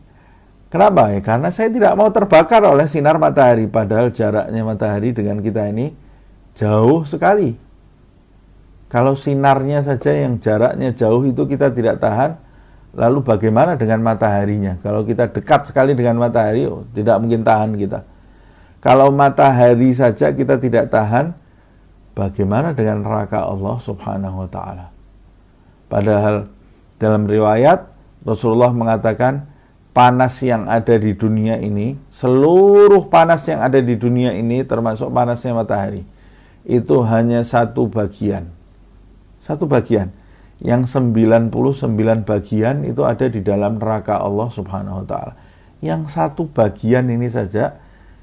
Kenapa? Ya, karena saya tidak mau terbakar oleh sinar matahari, padahal jaraknya matahari dengan kita ini jauh sekali. Kalau sinarnya saja yang jaraknya jauh itu kita tidak tahan, lalu bagaimana dengan mataharinya? Kalau kita dekat sekali dengan matahari, tidak mungkin tahan kita. Kalau matahari saja kita tidak tahan, bagaimana dengan neraka Allah Subhanahu wa ta'ala? Padahal dalam riwayat Rasulullah mengatakan panas yang ada di dunia ini, seluruh panas yang ada di dunia ini termasuk panasnya matahari, itu hanya satu bagian. Satu bagian. Yang 99 bagian itu ada di dalam neraka Allah Subhanahu wa ta'ala. Yang satu bagian ini saja,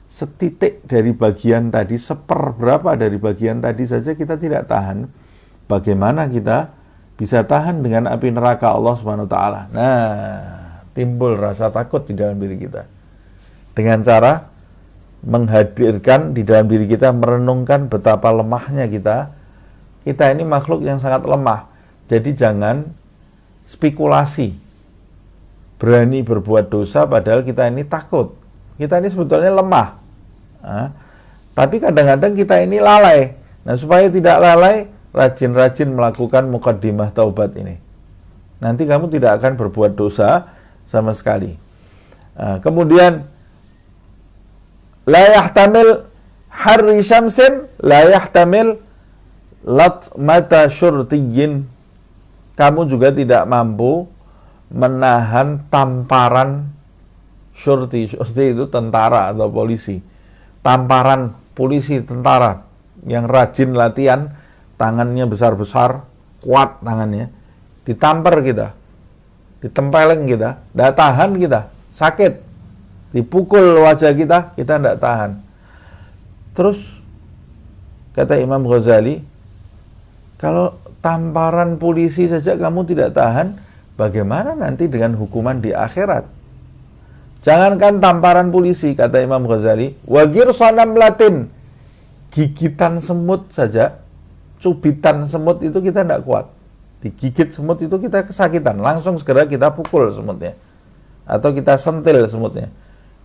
setitik dari bagian tadi, seperberapa dari bagian tadi saja kita tidak tahan. Bagaimana kita bisa tahan dengan api neraka Allah Subhanahu wa ta'ala? Nah, timbul rasa takut di dalam diri kita. Dengan cara menghadirkan di dalam diri kita, merenungkan betapa lemahnya kita. Kita ini makhluk yang sangat lemah. Jadi jangan spekulasi, berani berbuat dosa padahal kita ini takut. Kita ini sebetulnya lemah. Tapi kadang-kadang kita ini lalai. Nah, supaya tidak lalai, rajin-rajin melakukan muqaddimah taubat ini. Nanti kamu tidak akan berbuat dosa sama sekali. Kemudian la yahtamil harri syamsin la yahtamil latmata syurtiyyin. Kamu juga tidak mampu menahan tamparan syurti. Syurti itu tentara atau polisi. Tamparan polisi, tentara yang rajin latihan, tangannya besar-besar, kuat tangannya, ditampar kita, ditempeleng kita, tidak tahan kita, sakit, dipukul wajah kita tidak tahan. Terus kata Imam Ghazali, kalau tamparan polisi saja kamu tidak tahan, bagaimana nanti dengan hukuman di akhirat? Jangankan tamparan polisi, kata Imam Ghazali, wagir sonam latin, gigitan semut saja, cubitan semut itu kita tidak kuat. Digigit semut itu kita kesakitan, langsung segera kita pukul semutnya, atau kita sentil semutnya.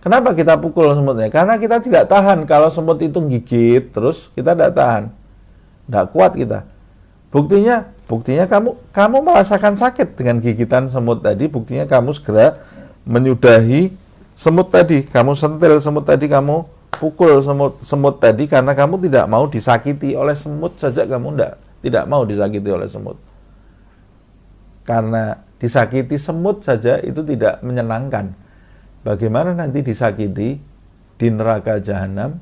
Kenapa kita pukul semutnya? Karena kita tidak tahan. Kalau semut itu gigit terus, kita tidak tahan, tidak kuat kita. Buktinya kamu merasakan sakit dengan gigitan semut tadi. Buktinya kamu segera menyudahi semut tadi, kamu sentil semut tadi, kamu pukul semut tadi karena kamu tidak mau disakiti oleh semut saja. Kamu tidak mau disakiti oleh semut. Karena disakiti semut saja itu tidak menyenangkan. Bagaimana nanti disakiti di neraka jahanam?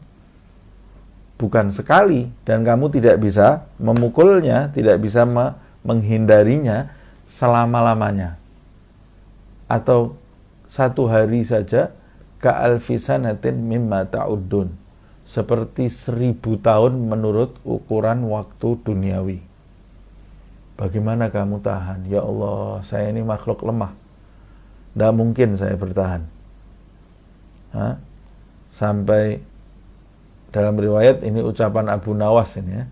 Bukan sekali, dan kamu tidak bisa memukulnya, tidak bisa menghindarinya selama-lamanya. Atau satu hari saja, ka'alfisanatin mimma ta'uddun, seperti 1000 tahun menurut ukuran waktu duniawi. Bagaimana kamu tahan? Ya Allah, saya ini makhluk lemah, tidak mungkin saya bertahan. Sampai dalam riwayat, ini ucapan Abu Nawas ini ya,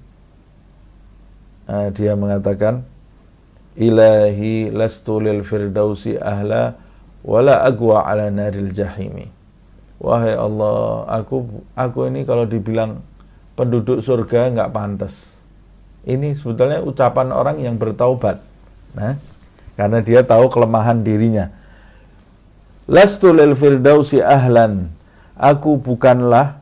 dia mengatakan, Ilahi lastu lil firdausi ahla wala agwa ala naril jahimi. Wahai Allah, aku ini kalau dibilang penduduk surga nggak pantas. Ini sebetulnya ucapan orang yang bertaubat, karena dia tahu kelemahan dirinya. Lastu lil firdausi ahlan, aku bukanlah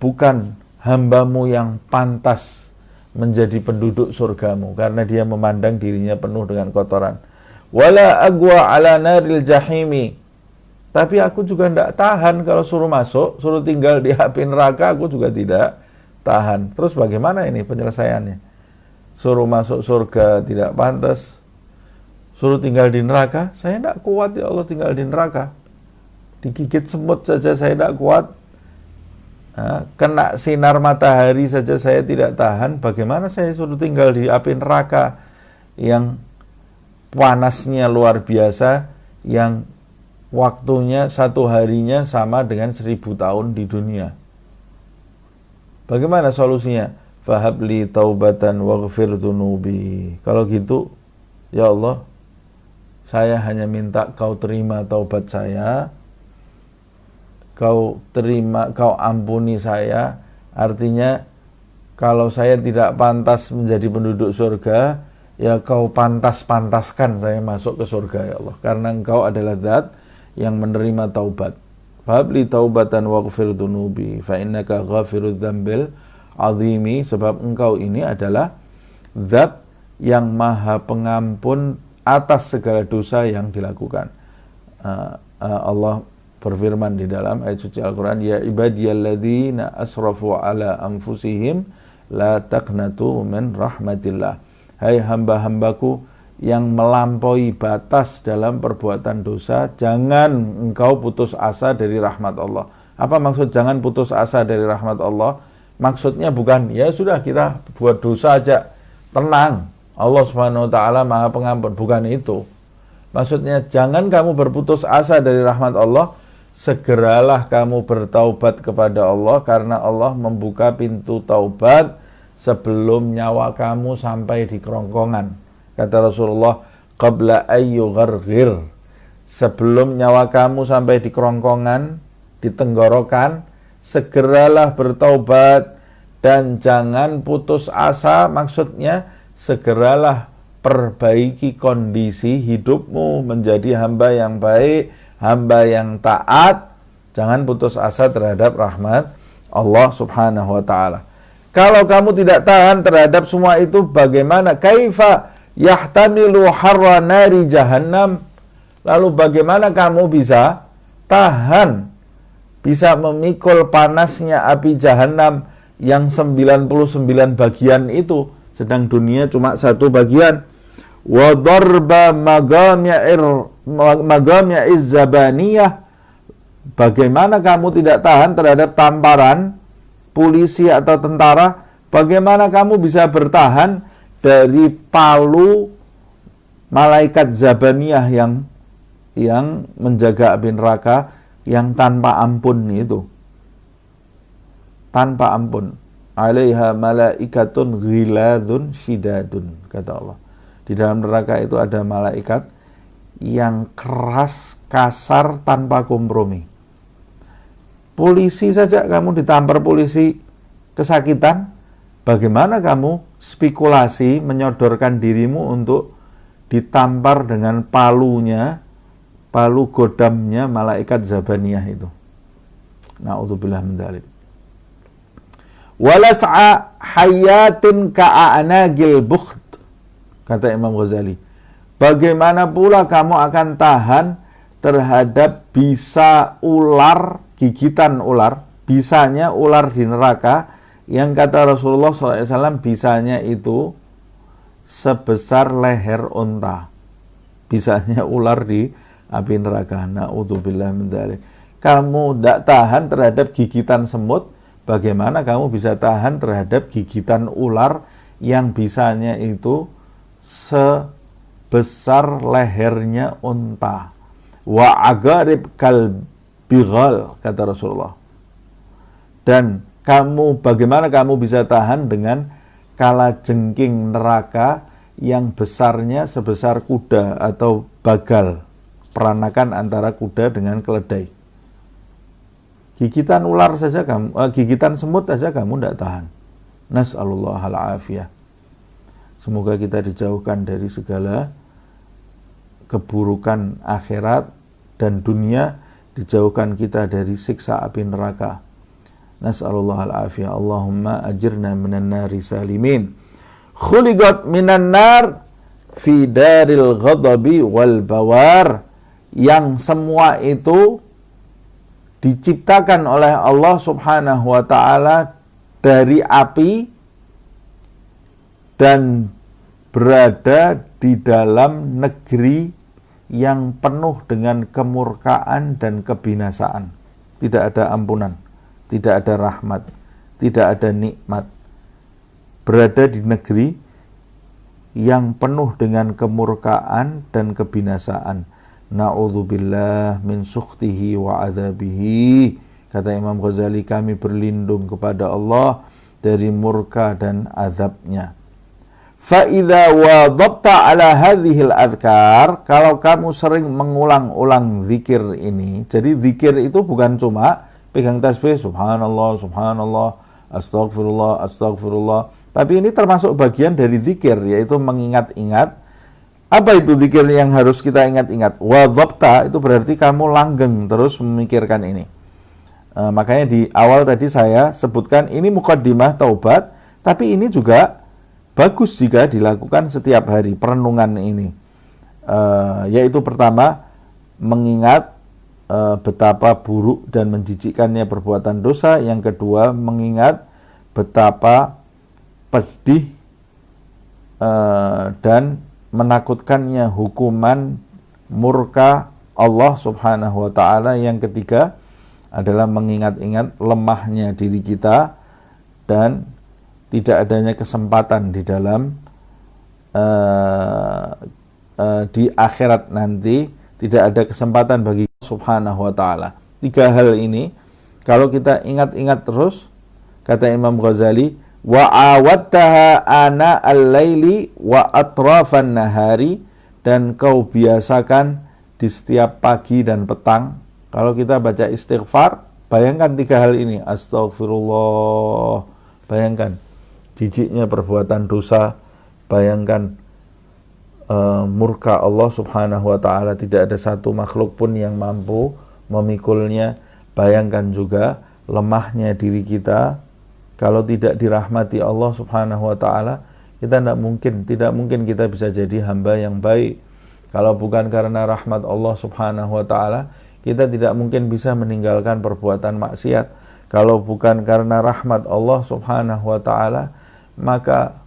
bukan hambamu yang pantas menjadi penduduk surgamu, karena dia memandang dirinya penuh dengan kotoran. Wala agwa ala naril jahimi, tapi aku juga tidak tahan kalau suruh masuk, suruh tinggal di api neraka, aku juga tidak tahan. Terus bagaimana ini penyelesaiannya? Suruh masuk surga tidak pantas, suruh tinggal di neraka, saya tidak kuat ya Allah tinggal di neraka. Digigit semut saja saya tidak kuat. Kena sinar matahari saja saya tidak tahan, bagaimana saya suruh tinggal di api neraka yang panasnya luar biasa, yang waktunya satu harinya sama dengan 1000 tahun di dunia. Bagaimana solusinya? Fahabli taubatan waghfir dhunubi. Kalau gitu, ya Allah, saya hanya minta kau terima taubat saya, kau terima, kau ampuni saya. Artinya kalau saya tidak pantas menjadi penduduk surga, ya kau pantas-pantaskan saya masuk ke surga ya Allah, karena engkau adalah zat yang menerima taubat. Fahabli taubatan waghfir dhunubi fa innaka ghafirudz dzambil azimi, sebab engkau ini adalah zat yang maha pengampun atas segala dosa yang dilakukan. Allah berfirman di dalam ayat suci Al-Quran, ya ibadiyalladzina asrafu ala anfusihim la taqnatu min rahmatillah. Hai hamba-hambaku yang melampaui batas dalam perbuatan dosa, jangan engkau putus asa dari rahmat Allah. Apa maksud jangan putus asa dari rahmat Allah? Maksudnya bukan, ya sudah kita buat dosa aja, tenang, Allah Subhanahu wa ta'ala maha pengampun. Bukan itu. Maksudnya jangan kamu berputus asa dari rahmat Allah, segeralah kamu bertaubat kepada Allah, karena Allah membuka pintu taubat sebelum nyawa kamu sampai di kerongkongan. Kata Rasulullah, qabla ayyugharghir, sebelum nyawa kamu sampai di kerongkongan, di tenggorokan, segeralah bertaubat dan jangan putus asa. Maksudnya segeralah perbaiki kondisi hidupmu menjadi hamba yang baik, hamba yang taat. Jangan putus asa terhadap rahmat Allah Subhanahu wa ta'ala. Kalau kamu tidak tahan terhadap semua itu, bagaimana? Kaifa yahtamilu harra nari jahannam? Lalu bagaimana kamu bisa tahan, bisa memikul panasnya api jahanam yang 99 bagian itu, sedang dunia cuma 1 bagian. Wa darba magami'iz zabaniyah, bagaimana kamu tidak tahan terhadap tamparan polisi atau tentara? Bagaimana kamu bisa bertahan dari palu malaikat zabaniyah yang menjaga api neraka, yang tanpa ampun itu, tanpa ampun. Alaiha malaikatun ghiladun shidadun, kata Allah. Di dalam neraka itu ada malaikat yang keras, kasar, tanpa kompromi. Polisi saja kamu ditampar polisi kesakitan, bagaimana kamu spekulasi menyodorkan dirimu untuk ditampar dengan palunya, palu godamnya malaikat zabaniyah itu. Na'udzubillah min dzalik. Walas'a hayatin ka'anagil bukht, kata Imam Ghazali. Bagaimana pula kamu akan tahan terhadap bisa ular, gigitan ular, bisanya ular di neraka, yang kata Rasulullah SAW bisanya itu sebesar leher unta. Bisanya ular di api neraka. Na'udzubillah min dzalik. Kamu tidak tahan terhadap gigitan semut, bagaimana kamu bisa tahan terhadap gigitan ular yang bisanya itu sebesar lehernya unta. Wa agarib kal bighal, kata Rasulullah. Dan bagaimana kamu bisa tahan dengan kalajengking neraka yang besarnya sebesar kuda atau bagal, peranakan antara kuda dengan keledai. Gigitan ular saja gigitan semut saja kamu tidak tahan. Nas'alullahal afiyah. Semoga kita dijauhkan dari segala keburukan akhirat dan dunia, dijauhkan kita dari siksa api neraka. Nas'alullahal afiyah. Allahumma ajirna minan nari salimin. Khuliqat minan nar fi daril ghadabi wal bawar. Yang semua itu diciptakan oleh Allah Subhanahu wa ta'ala dari api dan berada di dalam negeri yang penuh dengan kemurkaan dan kebinasaan. Tidak ada ampunan, tidak ada rahmat, tidak ada nikmat. Berada di negeri yang penuh dengan kemurkaan dan kebinasaan. Na'udzubillah min sukhtihi wa adzabihi. Kata Imam Ghazali, kami berlindung kepada Allah dari murka dan azabnya. Fa idza wadabta ala hadhil adhkar, kalau kamu sering mengulang-ulang zikir ini. Jadi zikir itu bukan cuma pegang tasbih subhanallah subhanallah, astagfirullah astagfirullah, tapi ini termasuk bagian dari zikir, yaitu mengingat-ingat. Apa itu zikir yang harus kita ingat-ingat? Wadhabta itu berarti kamu langgeng terus memikirkan ini. Makanya di awal tadi saya sebutkan ini muqaddimah taubat, tapi ini juga bagus jika dilakukan setiap hari perenungan ini. Yaitu pertama, mengingat betapa buruk dan menjijikkannya perbuatan dosa. Yang kedua, mengingat betapa pedih dan menakutkannya hukuman murka Allah Subhanahu wa ta'ala. Yang ketiga adalah mengingat-ingat lemahnya diri kita dan tidak adanya kesempatan di dalam di akhirat nanti, tidak ada kesempatan bagi Subhanahu wa ta'ala. Tiga hal ini kalau kita ingat-ingat terus, kata Imam Ghazali, wa awattaha ana al-laili wa atrafan nahari, dan kau biasakan di setiap pagi dan petang. Kalau kita baca istighfar, bayangkan tiga hal ini, astagfirullah, bayangkan jijiknya perbuatan dosa, bayangkan murka Allah Subhanahu wa ta'ala, tidak ada satu makhluk pun yang mampu memikulnya. Bayangkan juga lemahnya diri kita. Kalau tidak dirahmati Allah Subhanahu wa ta'ala, kita tidak mungkin kita bisa jadi hamba yang baik. Kalau bukan karena rahmat Allah Subhanahu wa ta'ala, kita tidak mungkin bisa meninggalkan perbuatan maksiat. Kalau bukan karena rahmat Allah Subhanahu wa ta'ala, maka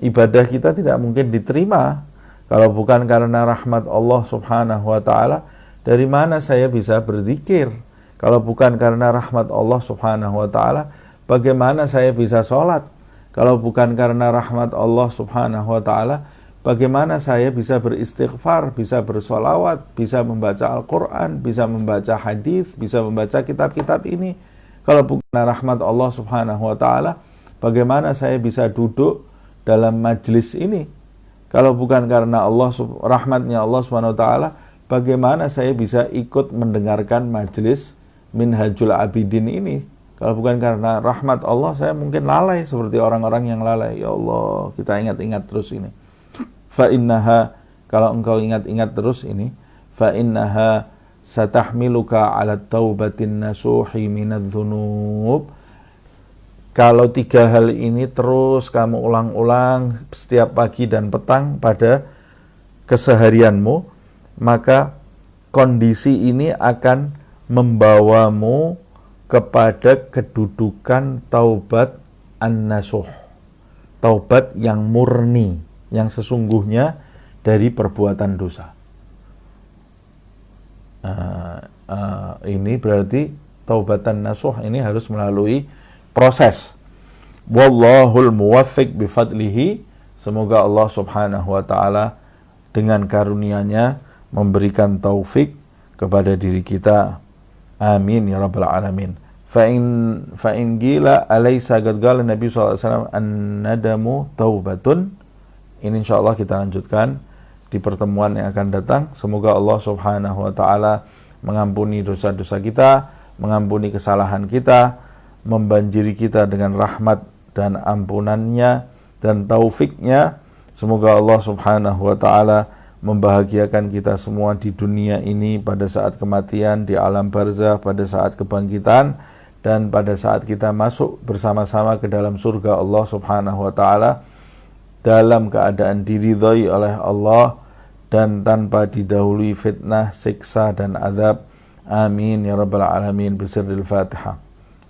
ibadah kita tidak mungkin diterima. Kalau bukan karena rahmat Allah Subhanahu wa ta'ala, dari mana saya bisa berzikir? Kalau bukan karena rahmat Allah Subhanahu wa ta'ala, bagaimana saya bisa sholat? Kalau bukan karena rahmat Allah Subhanahu wa ta'ala, bagaimana saya bisa beristighfar, bisa bersolawat, bisa membaca Al-Quran, bisa membaca hadis, bisa membaca kitab-kitab ini? Kalau bukan rahmat Allah Subhanahu wa ta'ala, bagaimana saya bisa duduk dalam majlis ini? Kalau bukan karena rahmatnya Allah Subhanahu wa ta'ala, bagaimana saya bisa ikut mendengarkan majlis Minhajul Abidin ini? Kalau bukan karena rahmat Allah, saya mungkin lalai seperti orang-orang yang lalai. Ya Allah, kita ingat-ingat terus ini. Fa innaha, kalau engkau ingat-ingat terus ini, fa innaha satahmiluka ala taubatin nasuhi minadz dzunub. Kalau 3 hal ini terus kamu ulang-ulang setiap pagi dan petang pada keseharianmu, maka kondisi ini akan membawamu kepada kedudukan taubat an-nasuh, taubat yang murni, yang sesungguhnya dari perbuatan dosa. Ini berarti taubatan nasuh ini harus melalui proses. Wallahul muwaffiq bifadlihi. Semoga Allah Subhanahu wa taala dengan karunia-Nya memberikan taufik kepada diri kita. Amin ya rabbal alamin. Fa in qila alaysa qad qala Nabi sallallahu alaihi wasallam an-nadamu taubatun. Ini insyaallah kita lanjutkan di pertemuan yang akan datang. Semoga Allah Subhanahu wa taala mengampuni dosa-dosa kita, mengampuni kesalahan kita, membanjiri kita dengan rahmat dan ampunannya dan taufiknya. Semoga Allah Subhanahu wa ta'ala membahagiakan kita semua di dunia ini, pada saat kematian, di alam barzah, pada saat kebangkitan, dan pada saat kita masuk bersama-sama ke dalam surga Allah Subhanahu wa ta'ala dalam keadaan diridhai oleh Allah dan tanpa didahului fitnah, siksa dan azab. Amin ya rabbal alamin. Bisirril Fatihah.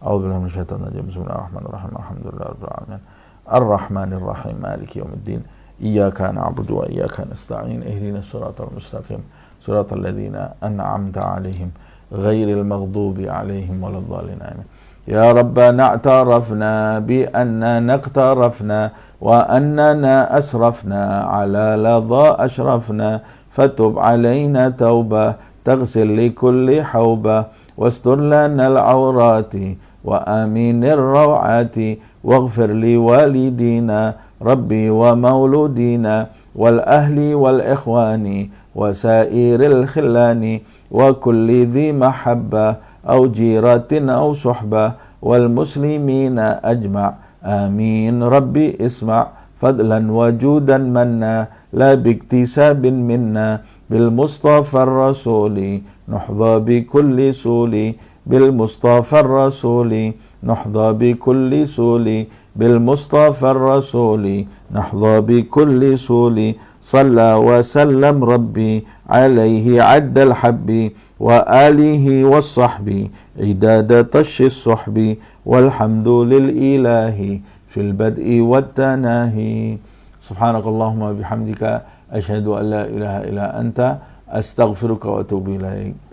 A'udzubillahi minasyaitonir rajim. Bismillahirrahmanirrahim. Alhamdulillahirabbil alamin. Arrahmanir rahim. Maliki yaumiddin. Iyyaka na'budu wa iyyaka nasta'in. Ihdinas siratal mustaqim. Siratal ladzina an'amta 'alaihim ghairil maghdubi 'alaihim waladdallin. Amin. Ya Rabbana a'tarafna bi annana iqtarafna wa annana asrafna 'ala ladha ashrafna fatub 'alaina taubah taghsil li kulli haubah wastur lana al-'awrati wa aminir raw'ati waghfir li walidina rabbi wa mauludina wal ahli wal ikhwani wa sairil khillani wa kulli dhi mahabba aw jiratin aw suhbah wal muslimina ajma' amin. Rabbi isma' fadlan wajudan manna la biktisabin minna bil mustafa rasuli nuhdha bi kulli suli bil mustafa rasuli nuhdha bi kulli suli bil mustafa rasuli nuhdha bi kulli suli صلى وسلم ربي عليه عد الحب وآله والصحب عداد طش الصحب والحمد للإله في البدء والتناهي سبحانك اللهم وبحمدك أشهد أن لا إله إلا أنت أستغفرك وأتوب إليك.